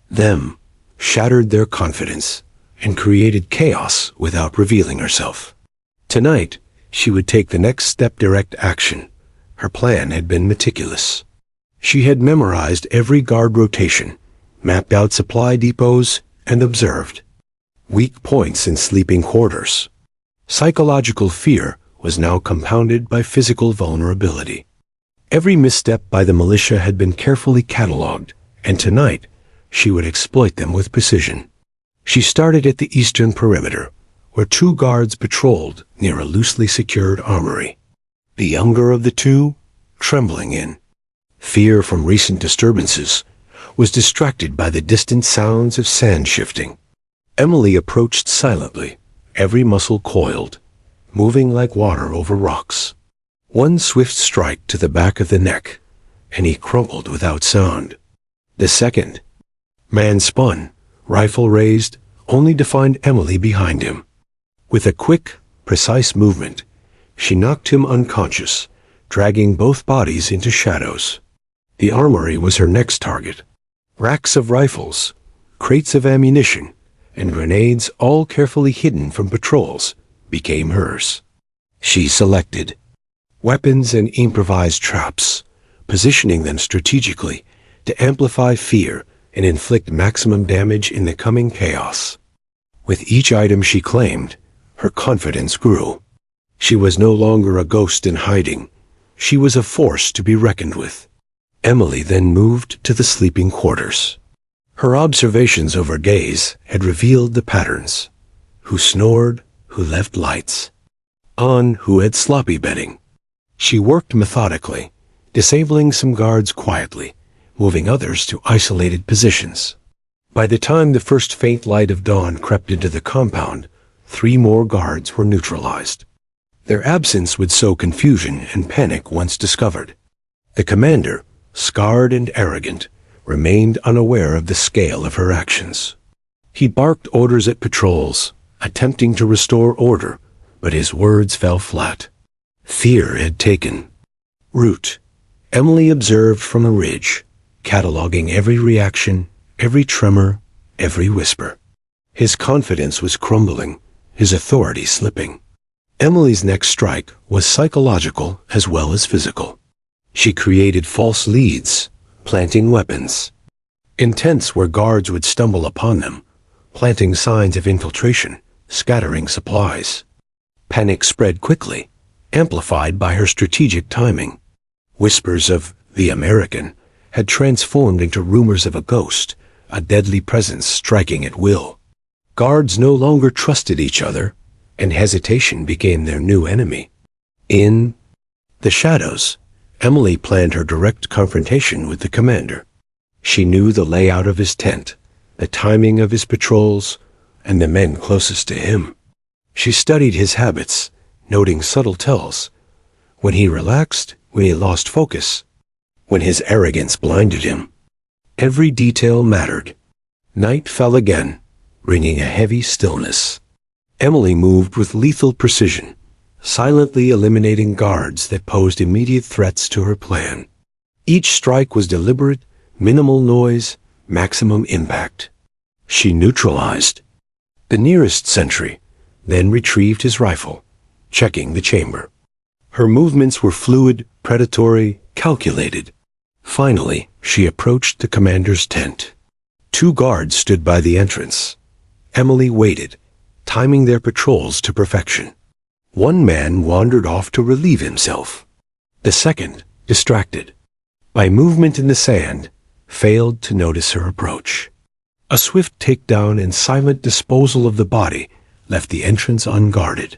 Them shattered their confidence and created chaos without revealing herself. Tonight, she would take the next step: direct action. Her plan had been meticulous. She had memorized every guard rotation, mapped out supply depots, and observed weak points in sleeping quarters. Psychological fear was now compounded by physical vulnerability. Every misstep by the militia had been carefully catalogued, and tonight she would exploit them with precision. She started at the eastern perimeter, where 2 guards patrolled near a loosely secured armory. The younger of the 2, trembling in fear from recent disturbances, was distracted by the distant sounds of sand shifting. Emily approached silently, every muscle coiled, moving like water over rocks. One swift strike to the back of the neck, and he crumpled without sound. The second, man spun, rifle raised, only to find Emily behind him. With a quick, precise movement, she knocked him unconscious, dragging both bodies into shadows. The armory was her next target. Racks of rifles, crates of ammunition, and grenades, all carefully hidden from patrols, became hers. She selected weapons and improvised traps, positioning them strategically to amplify fear and inflict maximum damage in the coming chaos. With each item she claimed, her confidence grew. She was no longer a ghost in hiding. She was a force to be reckoned with. Emily then moved to the sleeping quarters. Her observations over days had revealed the patterns. Who snored, who left lights on, who had sloppy bedding. She worked methodically, disabling some guards quietly, moving others to isolated positions. By the time the first faint light of dawn crept into the compound, 3 more guards were neutralized. Their absence would sow confusion and panic once discovered. The commander, scarred and arrogant, remained unaware of the scale of her actions. He barked orders at patrols, attempting to restore order, but his words fell flat. Fear had taken root. Emily observed from a ridge, cataloging every reaction, every tremor, every whisper. His confidence was crumbling, his authority slipping. Emily's next strike was psychological as well as physical. She created false leads, planting weapons in tents where guards would stumble upon them, planting signs of infiltration, scattering supplies. Panic spread quickly, amplified by her strategic timing. Whispers of the American had transformed into rumors of a ghost, a deadly presence striking at will. Guards no longer trusted each other, and hesitation became their new enemy. In the shadows, Emily planned her direct confrontation with the commander. She knew the layout of his tent, the timing of his patrols, and the men closest to him. She studied his habits, noting subtle tells. When he relaxed, when he lost focus, when his arrogance blinded him. Every detail mattered. Night fell again, bringing a heavy stillness. Emily moved with lethal precision, silently eliminating guards that posed immediate threats to her plan. Each strike was deliberate, minimal noise, maximum impact. She neutralized the nearest sentry, then retrieved his rifle, checking the chamber. Her movements were fluid, predatory, calculated. Finally, she approached the commander's tent. 2 guards stood by the entrance. Emily waited, timing their patrols to perfection. One man wandered off to relieve himself. The second, distracted by movement in the sand, failed to notice her approach. A swift takedown and silent disposal of the body left the entrance unguarded.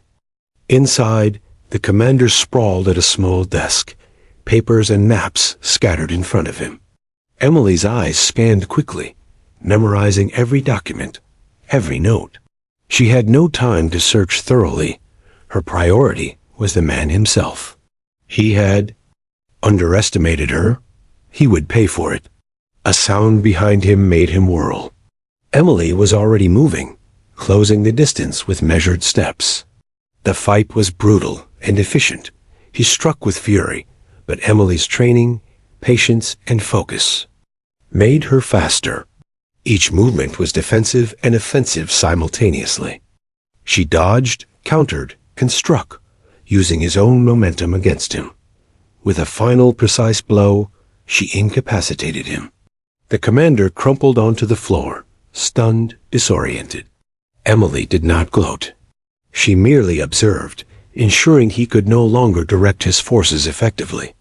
Inside, the commander sprawled at a small desk, papers and maps scattered in front of him. Emily's eyes scanned quickly, memorizing every document, every note. She had no time to search thoroughly. Her priority was the man himself. He had underestimated her. He would pay for it. A sound behind him made him whirl. Emily was already moving, closing the distance with measured steps. The fight was brutal and efficient. He struck with fury, but Emily's training, patience, and focus made her faster. Each movement was defensive and offensive simultaneously. She dodged, countered, and struck, using his own momentum against him. With a final precise blow, she incapacitated him. The commander crumpled onto the floor, stunned, disoriented. Emily did not gloat. She merely observed, ensuring he could no longer direct his forces effectively.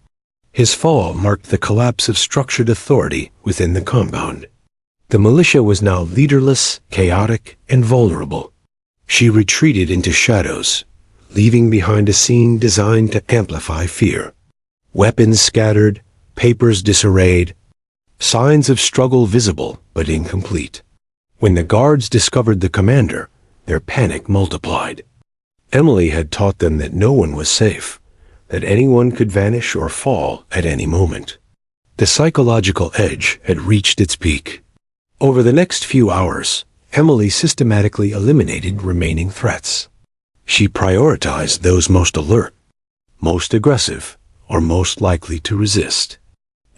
His fall marked the collapse of structured authority within the compound. The militia was now leaderless, chaotic, and vulnerable. She retreated into shadows, leaving behind a scene designed to amplify fear. Weapons scattered, papers disarrayed, signs of struggle visible but incomplete. When the guards discovered the commander, their panic multiplied. Emily had taught them that no one was safe, that anyone could vanish or fall at any moment. The psychological edge had reached its peak. Over the next few hours, Emily systematically eliminated remaining threats. She prioritized those most alert, most aggressive, or most likely to resist.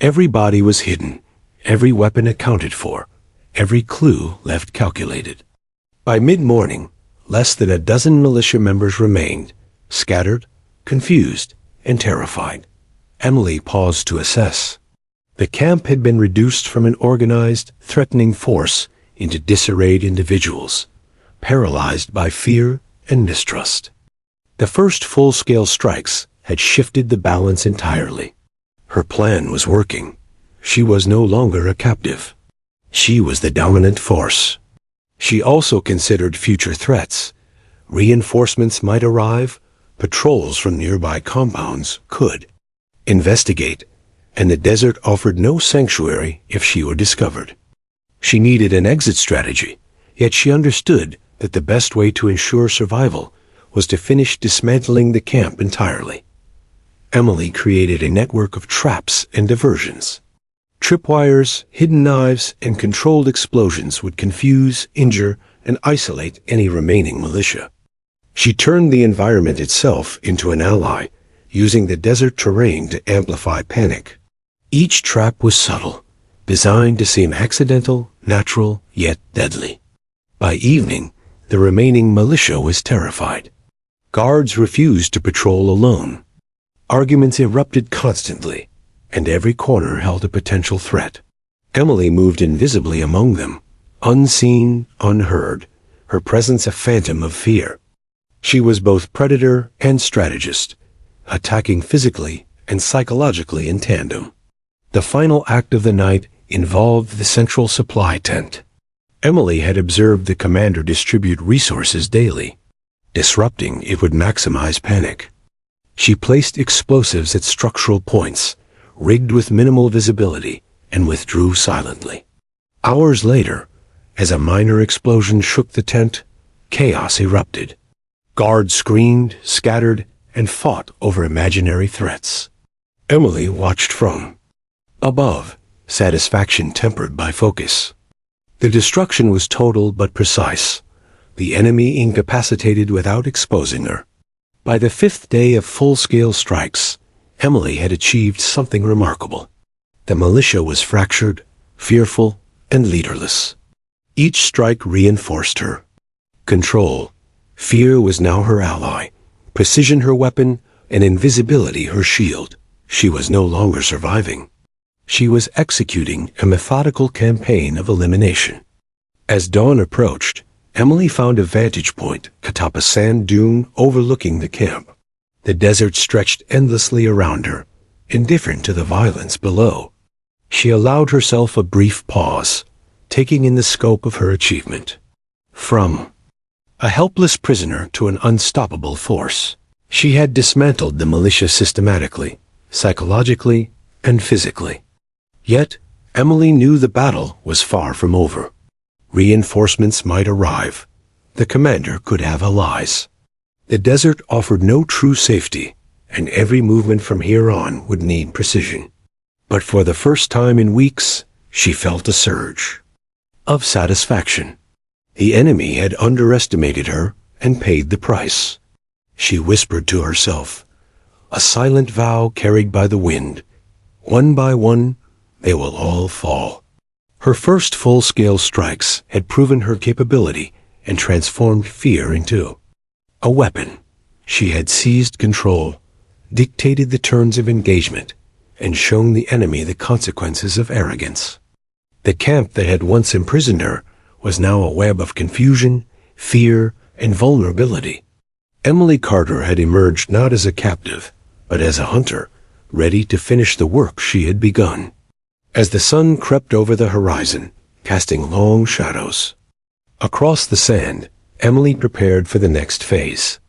Every body was hidden, every weapon accounted for, every clue left calculated. By mid-morning, less than a dozen militia members remained, scattered, confused, and terrified. Emily paused to assess. The camp had been reduced from an organized, threatening force into disarrayed individuals, paralyzed by fear and mistrust. The first full-scale strikes had shifted the balance entirely. Her plan was working. She was no longer a captive. She was the dominant force. She also considered future threats. Reinforcements might arrive, patrols from nearby compounds could investigate, and the desert offered no sanctuary if she were discovered. She needed an exit strategy, yet she understood that the best way to ensure survival was to finish dismantling the camp entirely. Emily created a network of traps and diversions. Tripwires, hidden knives, and controlled explosions would confuse, injure, and isolate any remaining militia. She turned the environment itself into an ally, using the desert terrain to amplify panic. Each trap was subtle, designed to seem accidental, natural, yet deadly. By evening, the remaining militia was terrified. Guards refused to patrol alone. Arguments erupted constantly, and every corner held a potential threat. Emily moved invisibly among them, unseen, unheard, her presence a phantom of fear. She was both predator and strategist, attacking physically and psychologically in tandem. The final act of the night involved the central supply tent. Emily had observed the commander distribute resources daily. Disrupting it would maximize panic. She placed explosives at structural points, rigged with minimal visibility, and withdrew silently. Hours later, as a minor explosion shook the tent, chaos erupted. Guards screamed, scattered, and fought over imaginary threats. Emily watched from above, satisfaction tempered by focus. The destruction was total but precise, the enemy incapacitated without exposing her. By the fifth day of full-scale strikes, Emily had achieved something remarkable. The militia was fractured, fearful, and leaderless. Each strike reinforced her. Control, fear was now her ally, precision her weapon, and invisibility her shield. She was no longer surviving. She was executing a methodical campaign of elimination. As dawn approached, Emily found a vantage point atop a sand dune overlooking the camp. The desert stretched endlessly around her, indifferent to the violence below. She allowed herself a brief pause, taking in the scope of her achievement. From a helpless prisoner to an unstoppable force, she had dismantled the militia systematically, psychologically, and physically. Yet, Emily knew the battle was far from over. Reinforcements might arrive. The commander could have allies. The desert offered no true safety, and every movement from here on would need precision. But for the first time in weeks, she felt a surge of satisfaction. The enemy had underestimated her and paid the price. She whispered to herself, a silent vow carried by the wind. One by one, they will all fall. Her first full-scale strikes had proven her capability and transformed fear into a weapon. She had seized control, dictated the terms of engagement, and shown the enemy the consequences of arrogance. The camp that had once imprisoned her was now a web of confusion, fear, and vulnerability. Emily Carter had emerged not as a captive, but as a hunter, ready to finish the work she had begun. As the sun crept over the horizon, casting long shadows across the sand, Emily prepared for the next phase.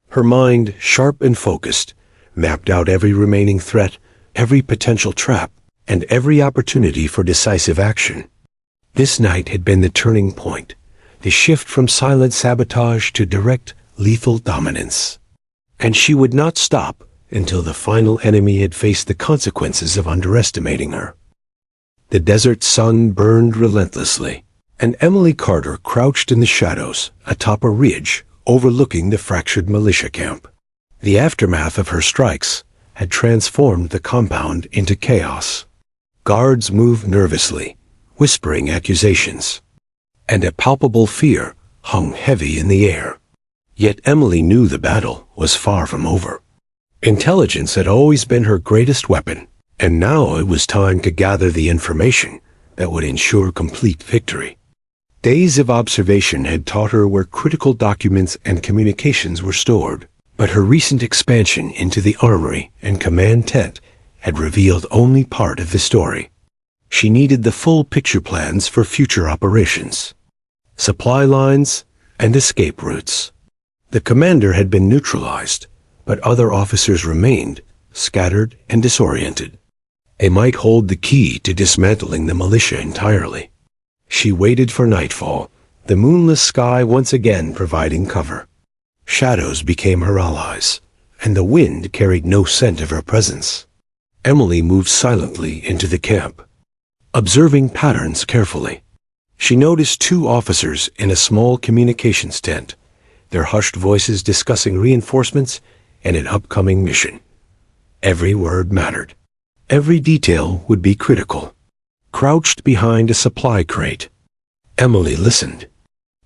Her mind, sharp and focused, mapped out every remaining threat, every potential trap, and every opportunity for decisive action. This night had been the turning point, the shift from silent sabotage to direct, lethal dominance. And she would not stop until the final enemy had faced the consequences of underestimating her. The desert sun burned relentlessly, and Emily Carter crouched in the shadows atop a ridge overlooking the fractured militia camp. The aftermath of her strikes had transformed the compound into chaos. Guards moved nervously, whispering accusations, and a palpable fear hung heavy in the air. Yet Emily knew the battle was far from over. Intelligence had always been her greatest weapon, and now it was time to gather the information that would ensure complete victory. Days of observation had taught her where critical documents and communications were stored, but her recent expansion into the armory and command tent had revealed only part of the story. She needed the full picture plans for future operations, supply lines, and escape routes. The commander had been neutralized, but other officers remained, scattered and disoriented. They might hold the key to dismantling the militia entirely. She waited for nightfall, the moonless sky once again providing cover. Shadows became her allies, and the wind carried no scent of her presence. Emily moved silently into the camp, observing patterns carefully. She noticed two officers in a small communications tent, their hushed voices discussing reinforcements and an upcoming mission. Every word mattered. Every detail would be critical. Crouched behind a supply crate, Emily listened.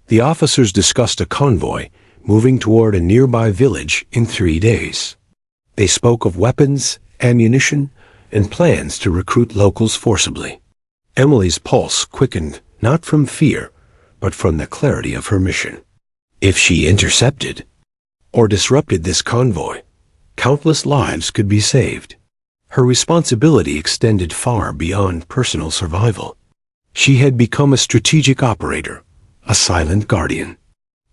The officers discussed a convoy moving toward a nearby village in 3 days. They spoke of weapons, ammunition, and plans to recruit locals forcibly. Emily's pulse quickened, not from fear, but from the clarity of her mission. If she intercepted or disrupted this convoy, countless lives could be saved. Her responsibility extended far beyond personal survival. She had become a strategic operator, a silent guardian.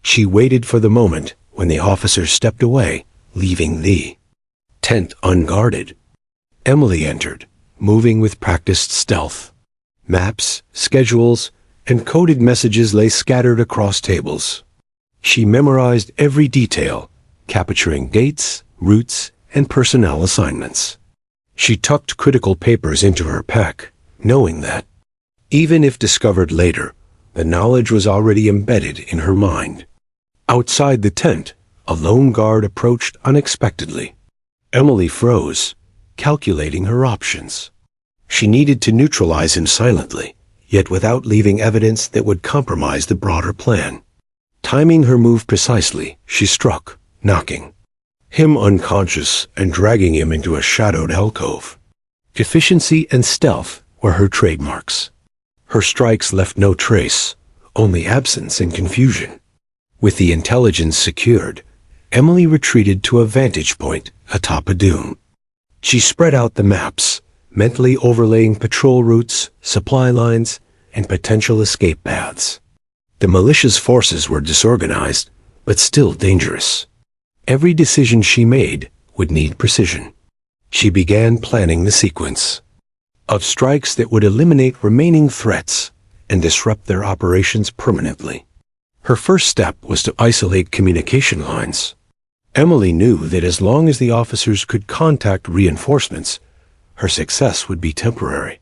She waited for the moment when the officers stepped away, leaving the tent unguarded. Emily entered, moving with practiced stealth. Maps, schedules, and coded messages lay scattered across tables. She memorized every detail, capturing dates, routes, and personnel assignments. She tucked critical papers into her pack, knowing that, even if discovered later, the knowledge was already embedded in her mind. Outside the tent, a lone guard approached unexpectedly. Emily froze, calculating her options. She needed to neutralize him silently, yet without leaving evidence that would compromise the broader plan. Timing her move precisely, she struck, knocking him unconscious and dragging him into a shadowed alcove. Efficiency and stealth were her trademarks. Her strikes left no trace, only absence and confusion. With the intelligence secured, Emily retreated to a vantage point atop a dune. She spread out the maps, mentally overlaying patrol routes, supply lines, and potential escape paths. The militia's forces were disorganized, but still dangerous. Every decision she made would need precision. She began planning the sequence of strikes that would eliminate remaining threats and disrupt their operations permanently. Her first step was to isolate communication lines. Emily knew that as long as the officers could contact reinforcements, her success would be temporary.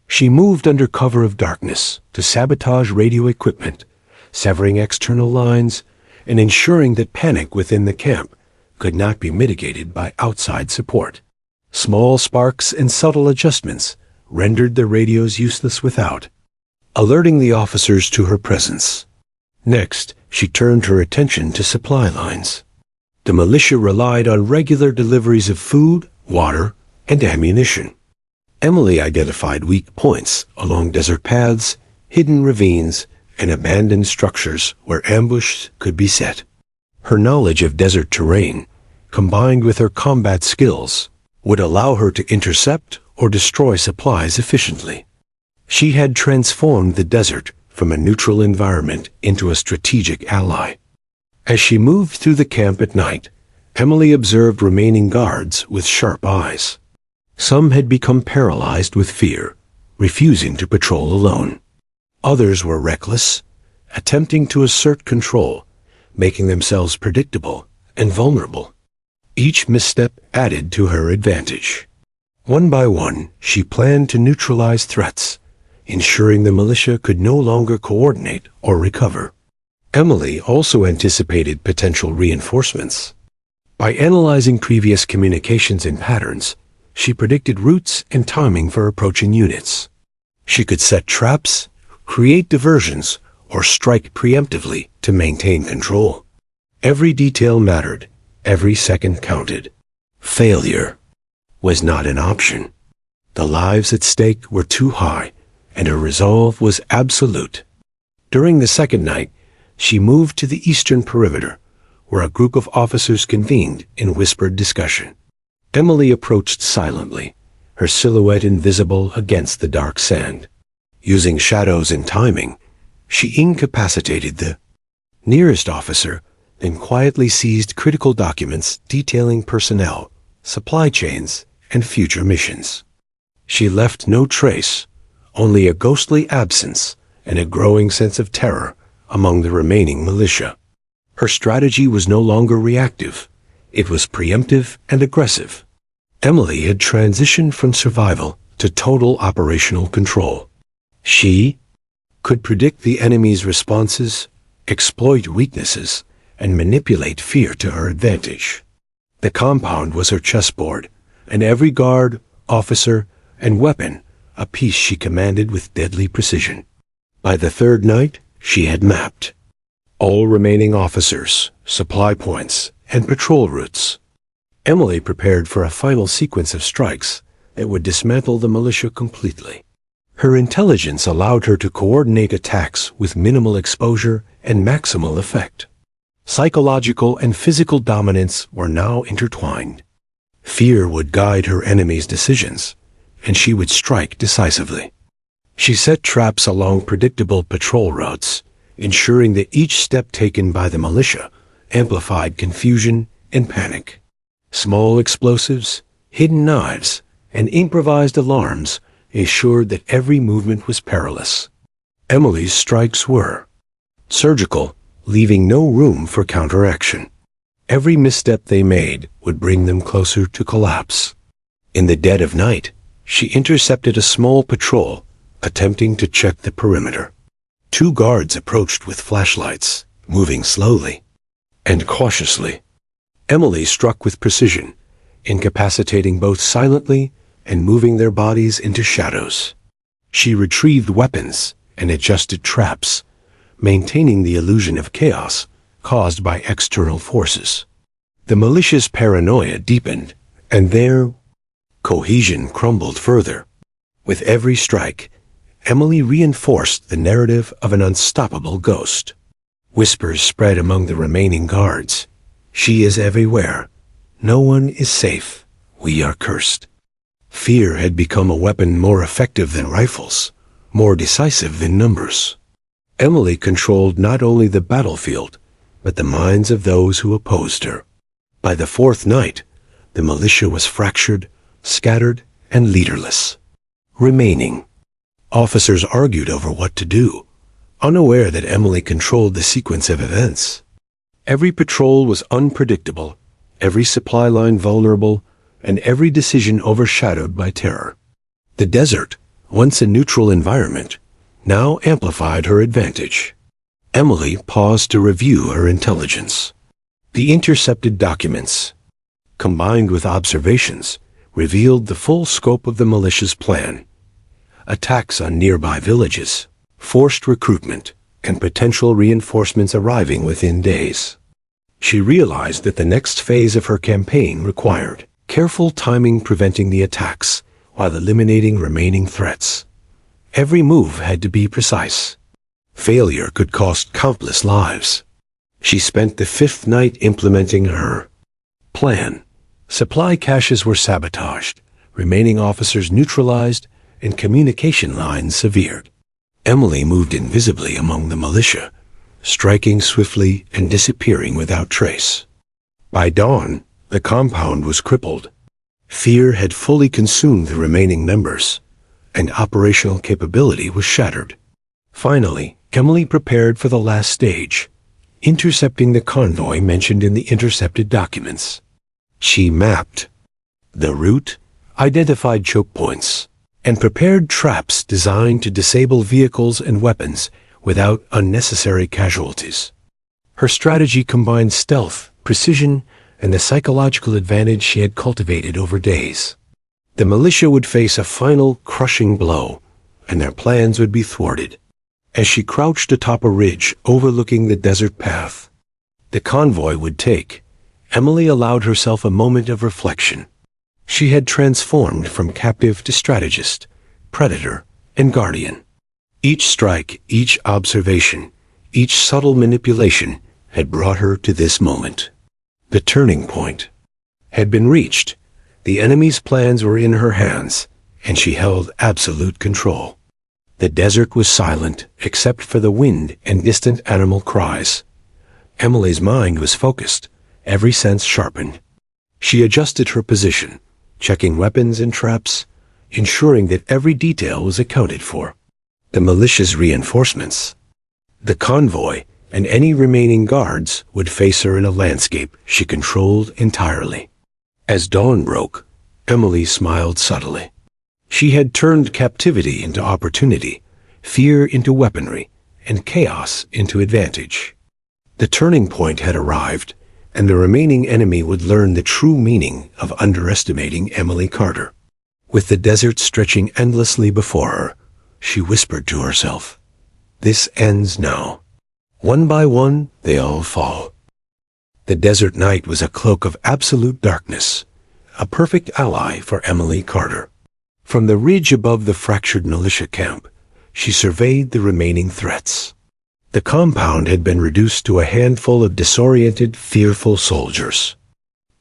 She moved under cover of darkness to sabotage radio equipment, severing external lines, and ensuring that panic within the camp could not be mitigated by outside support. Small sparks and subtle adjustments rendered the radios useless without, alerting the officers to her presence. Next, she turned her attention to supply lines. The militia relied on regular deliveries of food, water, and ammunition. Emily identified weak points along desert paths, hidden ravines, and abandoned structures where ambushes could be set. Her knowledge of desert terrain, combined with her combat skills, would allow her to intercept or destroy supplies efficiently. She had transformed the desert from a neutral environment into a strategic ally. As she moved through the camp at night, Emily observed remaining guards with sharp eyes. Some had become paralyzed with fear, refusing to patrol alone. Others were reckless, attempting to assert control, making themselves predictable and vulnerable. Each misstep added to her advantage. One by one, she planned to neutralize threats, ensuring the militia could no longer coordinate or recover. Emily also anticipated potential reinforcements. By analyzing previous communications and patterns, she predicted routes and timing for approaching units. She could set traps, create diversions, or strike preemptively to maintain control. Every detail mattered, every second counted. Failure was not an option. The lives at stake were too high, and her resolve was absolute. During the second night, she moved to the eastern perimeter, where a group of officers convened in whispered discussion. Emily approached silently, her silhouette invisible against the dark sand. Using shadows and timing, she incapacitated the nearest officer, then quietly seized critical documents detailing personnel, supply chains, and future missions. She left no trace, only a ghostly absence and a growing sense of terror among the remaining militia. Her strategy was no longer reactive. It was preemptive and aggressive. Emily had transitioned from survival to total operational control. She could predict the enemy's responses, exploit weaknesses, and manipulate fear to her advantage. The compound was her chessboard, and every guard, officer, and weapon a piece she commanded with deadly precision. By the third night, she had mapped all remaining officers, supply points, and patrol routes. Emily prepared for a final sequence of strikes that would dismantle the militia completely. Her intelligence allowed her to coordinate attacks with minimal exposure and maximal effect. Psychological and physical dominance were now intertwined. Fear would guide her enemy's decisions, and she would strike decisively. She set traps along predictable patrol routes, ensuring that each step taken by the militia amplified confusion and panic. Small explosives, hidden knives, and improvised alarms ensured that every movement was perilous. Emily's strikes were surgical, leaving no room for counteraction. Every misstep they made would bring them closer to collapse. In the dead of night, she intercepted a small patrol, attempting to check the perimeter. 2 guards approached with flashlights, moving slowly and cautiously. Emily struck with precision, incapacitating both silently and moving their bodies into shadows. She retrieved weapons and adjusted traps, maintaining the illusion of chaos caused by external forces. The militia's paranoia deepened, and their cohesion crumbled further. With every strike, Emily reinforced the narrative of an unstoppable ghost. Whispers spread among the remaining guards. She is everywhere. No one is safe. We are cursed. Fear had become a weapon more effective than rifles, more decisive than numbers. Emily controlled not only the battlefield, but the minds of those who opposed her. By the 4th night, the militia was fractured, scattered, and leaderless. Remaining officers argued over what to do, unaware that Emily controlled the sequence of events. Every patrol was unpredictable, every supply line vulnerable, and every decision overshadowed by terror. The desert, once a neutral environment, now amplified her advantage. Emily paused to review her intelligence. The intercepted documents, combined with observations, revealed the full scope of the militia's plan. Attacks on nearby villages, forced recruitment, and potential reinforcements arriving within days. She realized that the next phase of her campaign required careful timing, preventing the attacks while eliminating remaining threats. Every move had to be precise. Failure could cost countless lives. She spent the fifth night implementing her plan. Supply caches were sabotaged, remaining officers neutralized, and communication lines severed. Emily moved invisibly among the militia, striking swiftly and disappearing without trace. By dawn, the compound was crippled. Fear had fully consumed the remaining members, and operational capability was shattered. Finally, Emily prepared for the last stage, intercepting the convoy mentioned in the intercepted documents. She mapped the route, identified choke points, and prepared traps designed to disable vehicles and weapons without unnecessary casualties. Her strategy combined stealth, precision, and the psychological advantage she had cultivated over days. The militia would face a final, crushing blow, and their plans would be thwarted. As she crouched atop a ridge overlooking the desert path the convoy would take, Emily allowed herself a moment of reflection. She had transformed from captive to strategist, predator, and guardian. Each strike, each observation, each subtle manipulation had brought her to this moment. The turning point had been reached. The enemy's plans were in her hands, and she held absolute control. The desert was silent except for the wind and distant animal cries. Emily's mind was focused, every sense sharpened. She adjusted her position, checking weapons and traps, ensuring that every detail was accounted for. The militia's reinforcements, the convoy, and any remaining guards would face her in a landscape she controlled entirely. As dawn broke, Emily smiled subtly. She had turned captivity into opportunity, fear into weaponry, and chaos into advantage. The turning point had arrived, and the remaining enemy would learn the true meaning of underestimating Emily Carter. With the desert stretching endlessly before her, she whispered to herself, "This ends now. One by one, they all fall." The desert night was a cloak of absolute darkness, a perfect ally for Emily Carter. From the ridge above the fractured militia camp, she surveyed the remaining threats. The compound had been reduced to a handful of disoriented, fearful soldiers.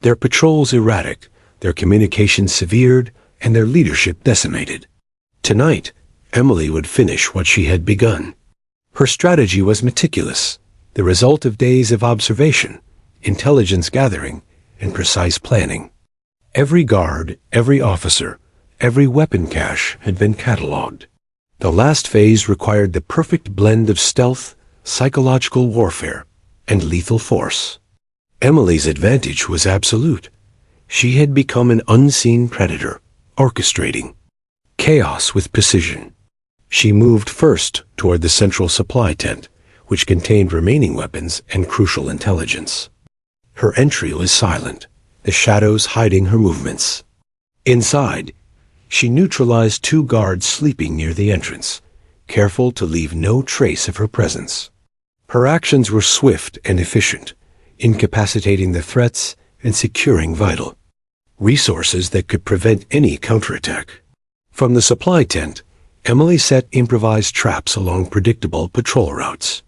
Their patrols erratic, their communications severed, and their leadership decimated. Tonight, Emily would finish what she had begun. Her strategy was meticulous, the result of days of observation, intelligence gathering, and precise planning. Every guard, every officer, every weapon cache had been catalogued. The last phase required the perfect blend of stealth, psychological warfare, and lethal force. Emily's advantage was absolute. She had become an unseen predator, orchestrating chaos with precision. She moved first toward the central supply tent, which contained remaining weapons and crucial intelligence. Her entry was silent, the shadows hiding her movements. Inside, she neutralized 2 guards sleeping near the entrance, careful to leave no trace of her presence. Her actions were swift and efficient, incapacitating the threats and securing vital resources that could prevent any counterattack. From the supply tent, Emily set improvised traps along predictable patrol routes.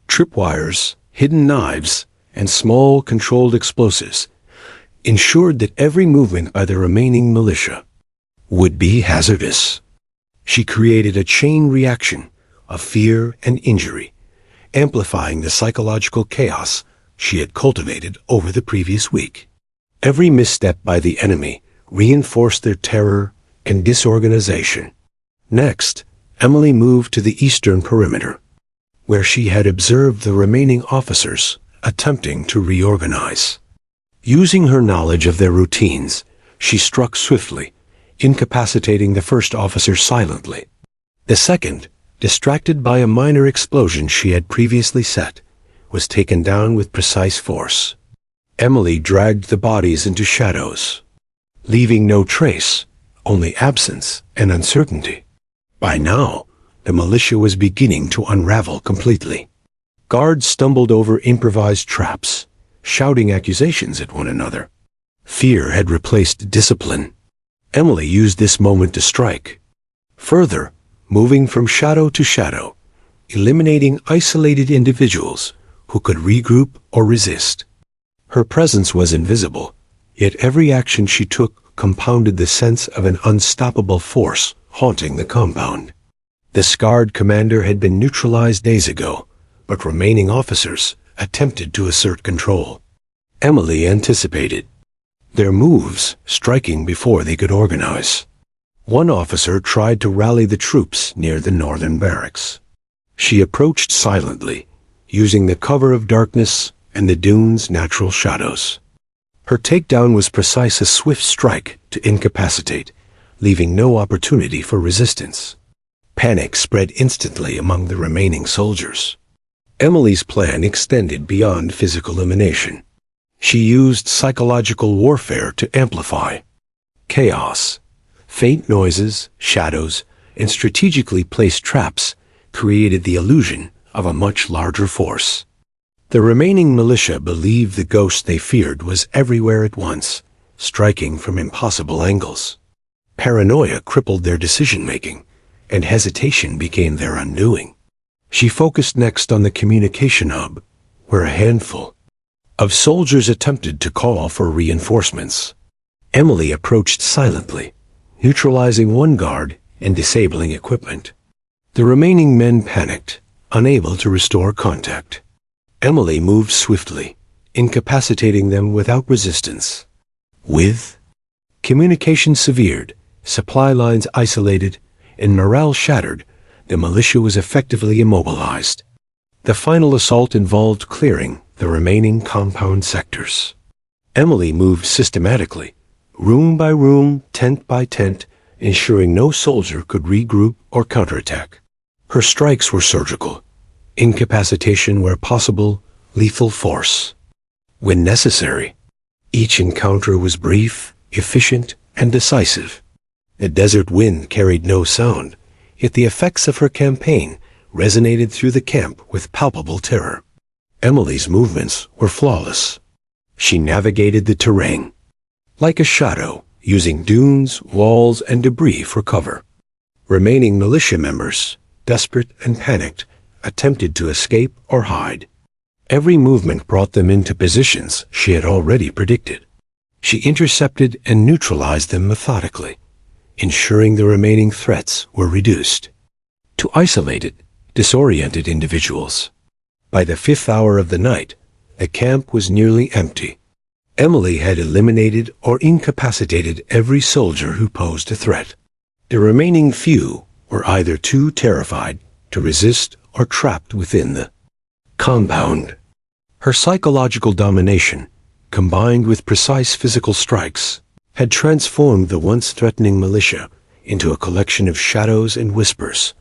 Tripwires, hidden knives, and small controlled explosives ensured that every movement by the remaining militia would be hazardous. She created a chain reaction of fear and injury, amplifying the psychological chaos she had cultivated over the previous week. Every misstep by the enemy reinforced their terror and disorganization. Next, Emily moved to the eastern perimeter, where she had observed the remaining officers attempting to reorganize. Using her knowledge of their routines, she struck swiftly, incapacitating the first officer silently. The second, distracted by a minor explosion she had previously set, was taken down with precise force. Emily dragged the bodies into shadows, leaving no trace, only absence and uncertainty. By now, the militia was beginning to unravel completely. Guards stumbled over improvised traps, shouting accusations at one another. Fear had replaced discipline. Emily used this moment to strike. Further, moving from shadow to shadow, eliminating isolated individuals who could regroup or resist. Her presence was invisible, yet every action she took compounded the sense of an unstoppable force haunting the compound. The scarred commander had been neutralized days ago, but remaining officers attempted to assert control. Emily anticipated their moves, striking before they could organize. One officer tried to rally the troops near the northern barracks. She approached silently, using the cover of darkness and the dune's natural shadows. Her takedown was precise, a swift strike to incapacitate, leaving no opportunity for resistance. Panic spread instantly among the remaining soldiers. Emily's plan extended beyond physical elimination. She used psychological warfare to amplify chaos. Faint noises, shadows, and strategically placed traps created the illusion of a much larger force. The remaining militia believed the ghost they feared was everywhere at once, striking from impossible angles. Paranoia crippled their decision-making, and hesitation became their undoing. She focused next on the communication hub, where a handful of soldiers attempted to call for reinforcements. Emily approached silently, neutralizing one guard and disabling equipment. The remaining men panicked, unable to restore contact. Emily moved swiftly, incapacitating them without resistance. With communication severed, supply lines isolated, and morale shattered, the militia was effectively immobilized. The final assault involved clearing the remaining compound sectors. Emily moved systematically, room by room, tent by tent, ensuring no soldier could regroup or counterattack. Her strikes were surgical, incapacitation where possible, lethal force when necessary. Each encounter was brief, efficient, and decisive. The desert wind carried no sound, yet the effects of her campaign resonated through the camp with palpable terror. Emily's movements were flawless. She navigated the terrain like a shadow, using dunes, walls, and debris for cover. Remaining militia members, desperate and panicked, attempted to escape or hide. Every movement brought them into positions she had already predicted. She intercepted and neutralized them methodically, ensuring the remaining threats were reduced to isolated, disoriented individuals. By the 5th hour of the night, the camp was nearly empty. Emily had eliminated or incapacitated every soldier who posed a threat. The remaining few were either too terrified to resist or trapped within the compound. Her psychological domination, combined with precise physical strikes, had transformed the once threatening militia into a collection of shadows and whispers,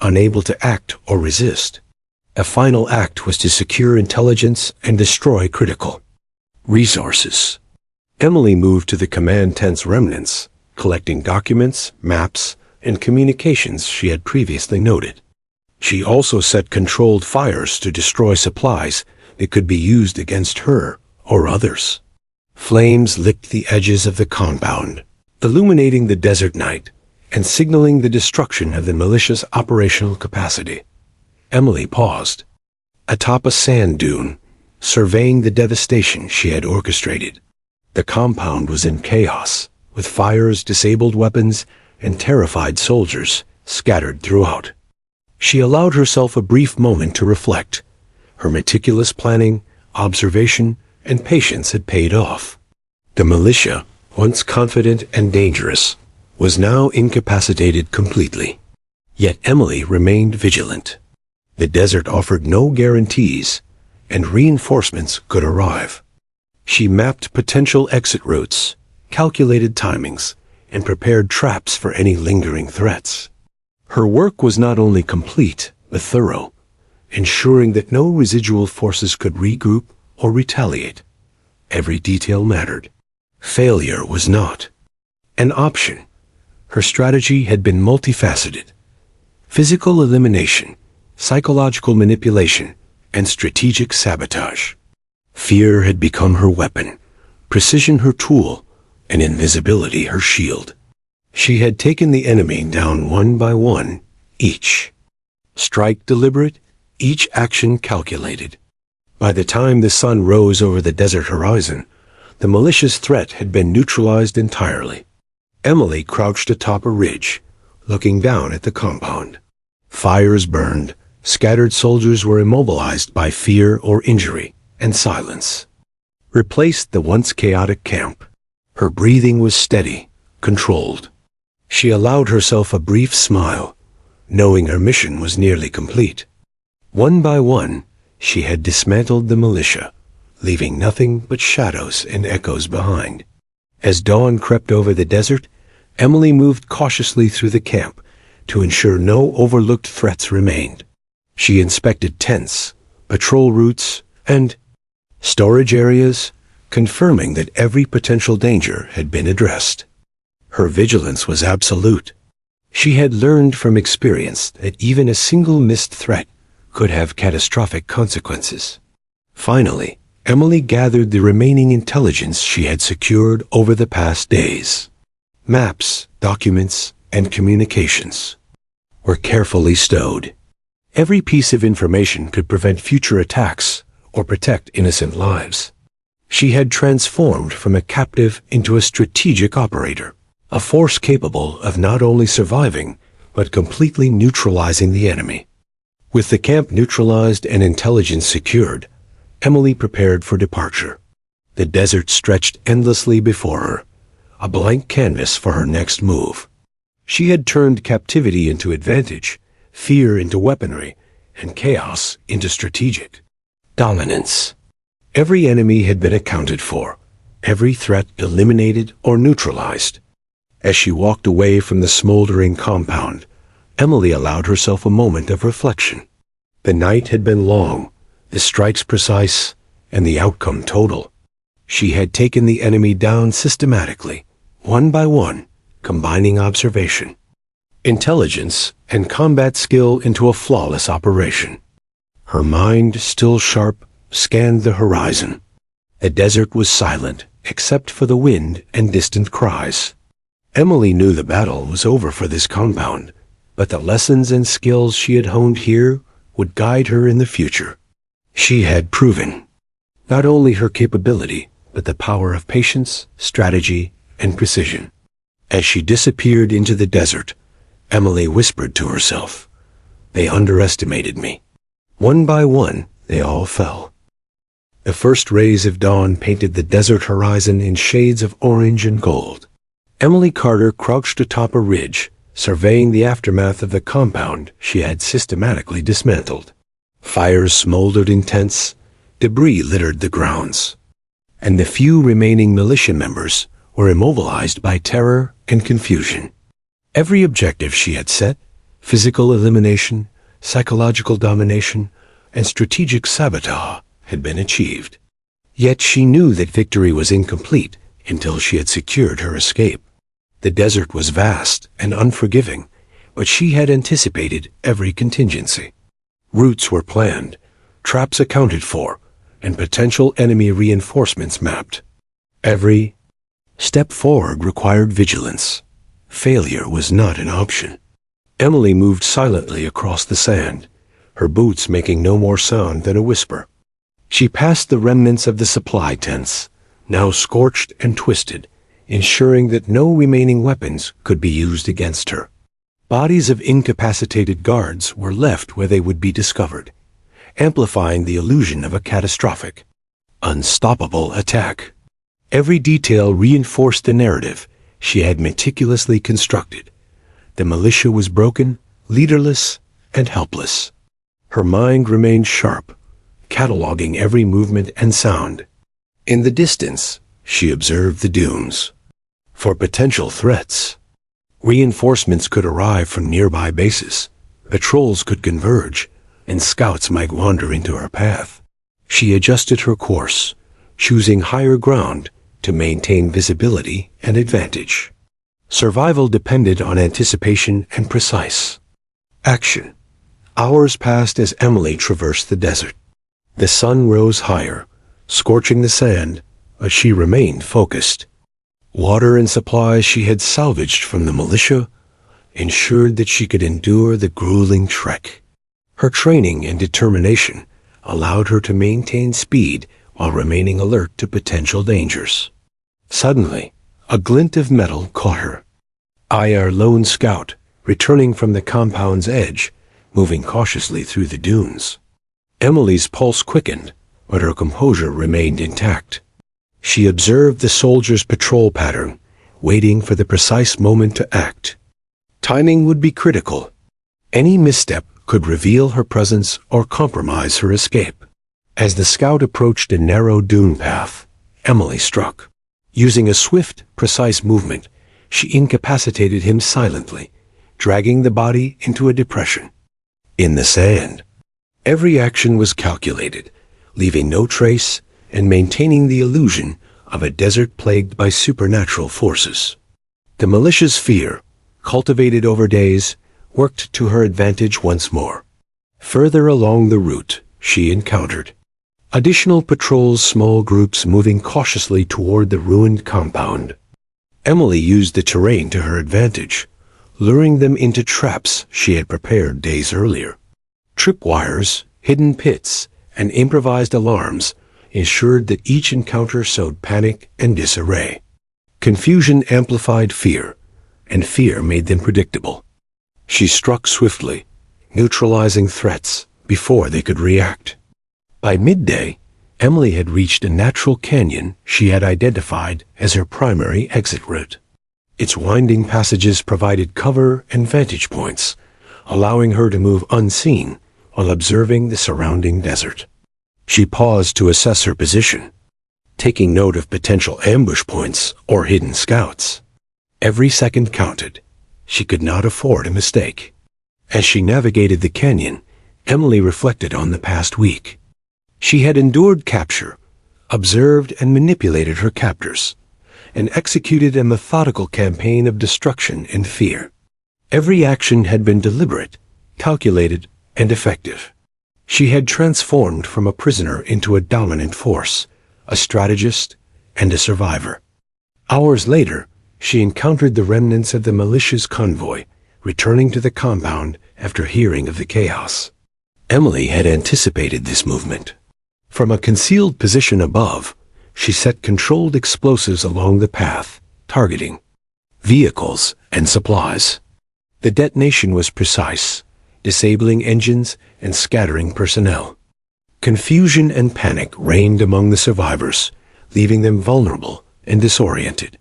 unable to act or resist. A final act was to secure intelligence and destroy critical resources. Emily moved to the command tent's remnants, collecting documents, maps, and communications she had previously noted. She also set controlled fires to destroy supplies that could be used against her or others. Flames licked the edges of the compound, illuminating the desert night and signaling the destruction of the militia's operational capacity. Emily paused atop a sand dune, surveying the devastation she had orchestrated. The compound was in chaos, with fires, disabled weapons, and terrified soldiers scattered throughout. She allowed herself a brief moment to reflect. Her meticulous planning, observation, and patience had paid off. The militia, once confident and dangerous, was now incapacitated completely. Yet Emily remained vigilant. The desert offered no guarantees, and reinforcements could arrive. She mapped potential exit routes, calculated timings, and prepared traps for any lingering threats. Her work was not only complete, but thorough, ensuring that no residual forces could regroup or retaliate. Every detail mattered. Failure was not an option. Her strategy had been multifaceted. Physical elimination, psychological manipulation, and strategic sabotage. Fear had become her weapon, precision her tool, and invisibility her shield. She had taken the enemy down one by one, each strike deliberate, each action calculated. By the time the sun rose over the desert horizon, the malicious threat had been neutralized entirely. Emily crouched atop a ridge, looking down at the compound. Fires burned, scattered soldiers were immobilized by fear or injury, and silence replaced the once chaotic camp. Her breathing was steady, controlled. She allowed herself a brief smile, knowing her mission was nearly complete. One by one, she had dismantled the militia, leaving nothing but shadows and echoes behind. As dawn crept over the desert, Emily moved cautiously through the camp to ensure no overlooked threats remained. She inspected tents, patrol routes, and storage areas, confirming that every potential danger had been addressed. Her vigilance was absolute. She had learned from experience that even a single missed threat could have catastrophic consequences. Finally, Emily gathered the remaining intelligence she had secured over the past days. Maps, documents, and communications were carefully stowed. Every piece of information could prevent future attacks or protect innocent lives. She had transformed from a captive into a strategic operator, a force capable of not only surviving, but completely neutralizing the enemy. With the camp neutralized and intelligence secured, Emily prepared for departure. The desert stretched endlessly before her, a blank canvas for her next move. She had turned captivity into advantage, fear into weaponry, and chaos into strategic dominance. Every enemy had been accounted for, every threat eliminated or neutralized. As she walked away from the smoldering compound, Emily allowed herself a moment of reflection. The night had been long, the strikes precise, and the outcome total. She had taken the enemy down systematically, one by one, combining observation, intelligence, and combat skill into a flawless operation. Her mind, still sharp, scanned the horizon. The desert was silent, except for the wind and distant cries. Emily knew the battle was over for this compound, but the lessons and skills she had honed here would guide her in the future. She had proven not only her capability, but the power of patience, strategy, and precision. As she disappeared into the desert, Emily whispered to herself, "They underestimated me." One by one, they all fell. The first rays of dawn painted the desert horizon in shades of orange and gold. Emily Carter crouched atop a ridge, surveying the aftermath of the compound she had systematically dismantled. Fires smoldered in tents, debris littered the grounds, and the few remaining militia members were immobilized by terror and confusion. Every objective she had set, physical elimination, psychological domination, and strategic sabotage, had been achieved. Yet she knew that victory was incomplete until she had secured her escape. The desert was vast and unforgiving, but she had anticipated every contingency. Routes were planned, traps accounted for, and potential enemy reinforcements mapped. Every step forward required vigilance. Failure was not an option. Emily moved silently across the sand, her boots making no more sound than a whisper. She passed the remnants of the supply tents, now scorched and twisted, ensuring that no remaining weapons could be used against her. Bodies of incapacitated guards were left where they would be discovered, amplifying the illusion of a catastrophic, unstoppable attack. Every detail reinforced the narrative she had meticulously constructed. The militia was broken, leaderless, and helpless. Her mind remained sharp, cataloging every movement and sound. In the distance, she observed the dunes. For potential threats, reinforcements could arrive from nearby bases, patrols could converge, and scouts might wander into her path. She adjusted her course, choosing higher ground to maintain visibility and advantage. Survival depended on anticipation and precise action. Hours passed as Emily traversed the desert. The sun rose higher, scorching the sand, but she remained focused. Water and supplies she had salvaged from the militia ensured that she could endure the grueling trek. Her training and determination allowed her to maintain speed while remaining alert to potential dangers. Suddenly, a glint of metal caught her. Our lone scout, returning from the compound's edge, moving cautiously through the dunes. Emily's pulse quickened, but her composure remained intact. She observed the soldiers' patrol pattern, waiting for the precise moment to act. Timing would be critical. Any misstep could reveal her presence or compromise her escape. As the scout approached a narrow dune path, Emily struck. Using a swift, precise movement, she incapacitated him silently, dragging the body into a depression in the sand. Every action was calculated, leaving no trace and maintaining the illusion of a desert plagued by supernatural forces. The militia's fear, cultivated over days, worked to her advantage once more. Further along the route, she encountered additional patrols, small groups moving cautiously toward the ruined compound. Emily used the terrain to her advantage, luring them into traps she had prepared days earlier. Tripwires, hidden pits, and improvised alarms ensured that each encounter sowed panic and disarray. Confusion amplified fear, and fear made them predictable. She struck swiftly, neutralizing threats before they could react. By midday, Emily had reached a natural canyon she had identified as her primary exit route. Its winding passages provided cover and vantage points, allowing her to move unseen while observing the surrounding desert. She paused to assess her position, taking note of potential ambush points or hidden scouts. Every second counted. She could not afford a mistake. As she navigated the canyon, Emily reflected on the past week. She had endured capture, observed and manipulated her captors, and executed a methodical campaign of destruction and fear. Every action had been deliberate, calculated, and effective. She had transformed from a prisoner into a dominant force, a strategist, and a survivor. Hours later, she encountered the remnants of the militia's convoy, returning to the compound after hearing of the chaos. Emily had anticipated this movement. From a concealed position above, she set controlled explosives along the path, targeting vehicles and supplies. The detonation was precise, disabling engines and scattering personnel. Confusion and panic reigned among the survivors, leaving them vulnerable and disoriented.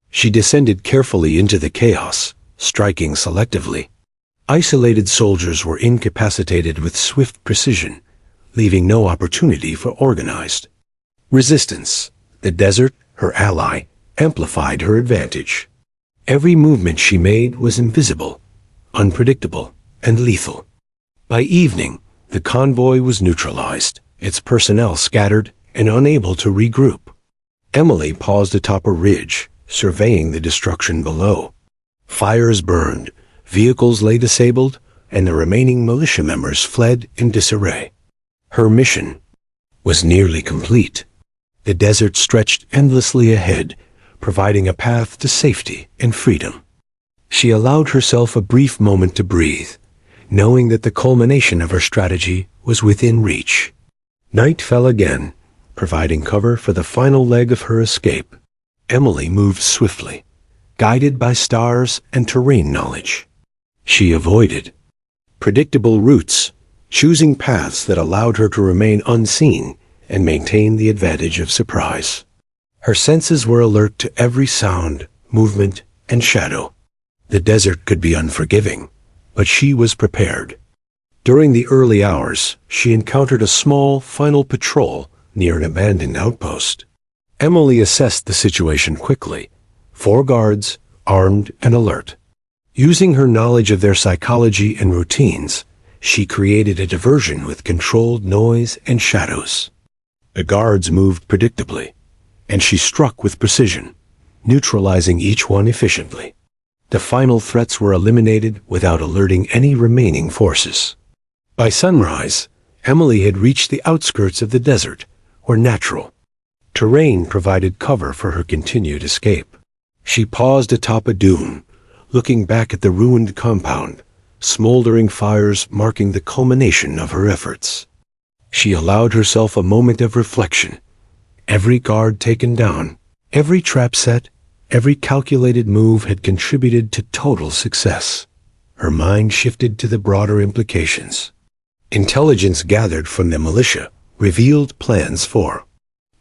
She descended carefully into the chaos, striking selectively. Isolated soldiers were incapacitated with swift precision, leaving no opportunity for organized resistance. The desert, her ally, amplified her advantage. Every movement she made was invisible, unpredictable, and lethal. By evening, the convoy was neutralized, its personnel scattered and unable to regroup. Emily paused atop a ridge, surveying the destruction below. Fires burned, vehicles lay disabled, and the remaining militia members fled in disarray. Her mission was nearly complete. The desert stretched endlessly ahead, providing a path to safety and freedom. She allowed herself a brief moment to breathe, knowing that the culmination of her strategy was within reach. Night fell again, providing cover for the final leg of her escape. Emily moved swiftly, guided by stars and terrain knowledge. She avoided predictable routes, choosing paths that allowed her to remain unseen and maintain the advantage of surprise. Her senses were alert to every sound, movement, and shadow. The desert could be unforgiving, but she was prepared. During the early hours, she encountered a small, final patrol near an abandoned outpost. Emily assessed the situation quickly. 4 guards, armed and alert. Using her knowledge of their psychology and routines, she created a diversion with controlled noise and shadows. The guards moved predictably, and she struck with precision, neutralizing each one efficiently. The final threats were eliminated without alerting any remaining forces. By sunrise, Emily had reached the outskirts of the desert, where natural terrain provided cover for her continued escape. She paused atop a dune, looking back at the ruined compound, smoldering fires marking the culmination of her efforts. She allowed herself a moment of reflection. Every guard taken down, every trap set, every calculated move had contributed to total success. Her mind shifted to the broader implications. Intelligence gathered from the militia revealed plans for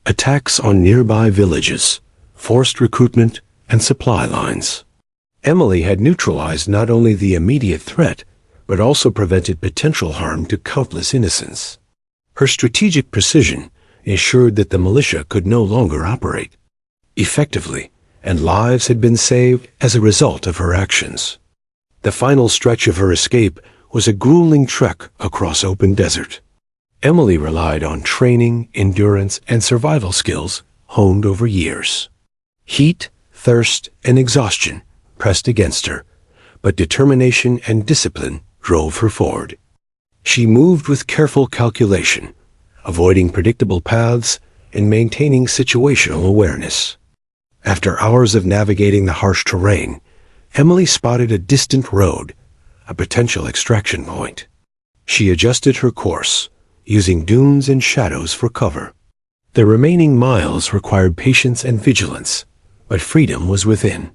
attacks on nearby villages, forced recruitment, and supply lines. Emily had neutralized not only the immediate threat, but also prevented potential harm to countless innocents. Her strategic precision ensured that the militia could no longer operate effectively, and lives had been saved as a result of her actions. The final stretch of her escape was a grueling trek across open desert. Emily relied on training, endurance, and survival skills honed over years. Heat, thirst, and exhaustion pressed against her, but determination and discipline drove her forward. She moved with careful calculation, avoiding predictable paths and maintaining situational awareness. After hours of navigating the harsh terrain, Emily spotted a distant road, a potential extraction point. She adjusted her course, using dunes and shadows for cover. The remaining miles required patience and vigilance, but freedom was within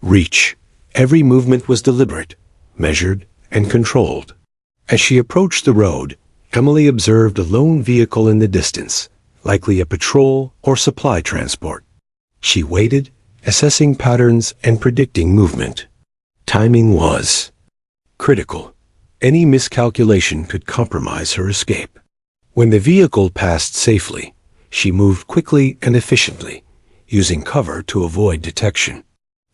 reach. Every movement was deliberate, measured, and controlled. As she approached the road, Emily observed a lone vehicle in the distance, likely a patrol or supply transport. She waited, assessing patterns and predicting movement. Timing was critical. Any miscalculation could compromise her escape. When the vehicle passed safely, she moved quickly and efficiently, using cover to avoid detection.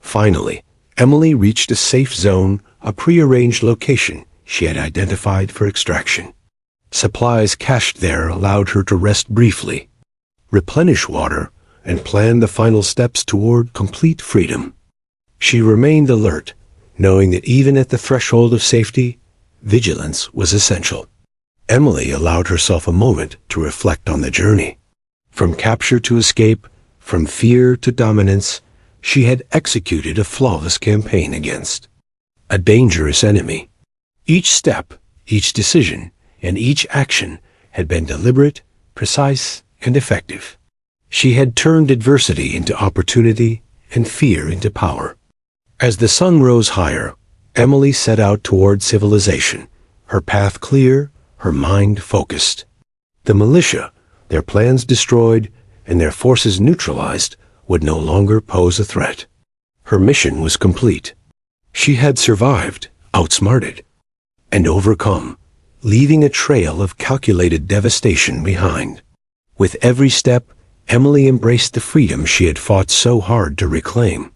Finally, Emily reached a safe zone, a prearranged location she had identified for extraction. Supplies cached there allowed her to rest briefly, replenish water, and plan the final steps toward complete freedom. She remained alert, knowing that even at the threshold of safety, vigilance was essential. Emily allowed herself a moment to reflect on the journey. From capture to escape, from fear to dominance, she had executed a flawless campaign against a dangerous enemy. Each step, each decision, and each action had been deliberate, precise, and effective. She had turned adversity into opportunity and fear into power. As the sun rose higher, Emily set out toward civilization, her path clear, her mind focused. The militia, their plans destroyed, and their forces neutralized, would no longer pose a threat. Her mission was complete. She had survived, outsmarted, and overcome, leaving a trail of calculated devastation behind. With every step, Emily embraced the freedom she had fought so hard to reclaim.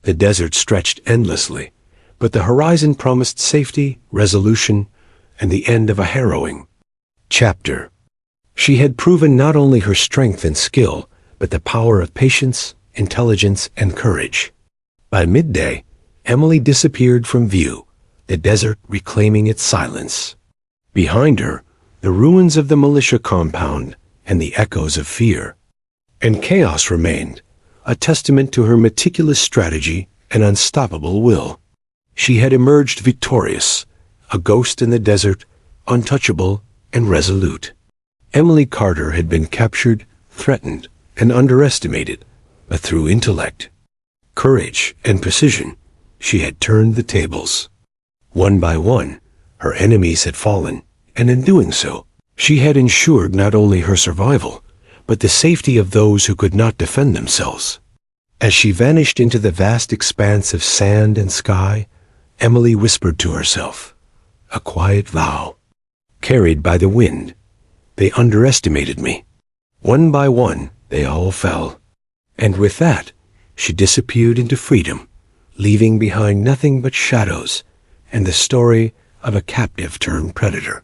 The desert stretched endlessly, but the horizon promised safety, resolution, and the end of a harrowing chapter. She had proven not only her strength and skill, but the power of patience, intelligence, and courage. By midday, Emily disappeared from view, the desert reclaiming its silence. Behind her, the ruins of the militia compound and the echoes of fear. And chaos remained, a testament to her meticulous strategy and unstoppable will. She had emerged victorious, a ghost in the desert, untouchable and resolute. Emily Carter had been captured, threatened, and underestimated, but through intellect, courage, and precision, she had turned the tables. One by one, her enemies had fallen, and in doing so, she had ensured not only her survival, but the safety of those who could not defend themselves. As she vanished into the vast expanse of sand and sky, Emily whispered to herself, a quiet vow. Carried by the wind, they underestimated me. One by one, they all fell. And with that, she disappeared into freedom, leaving behind nothing but shadows and the story of a captive turned predator.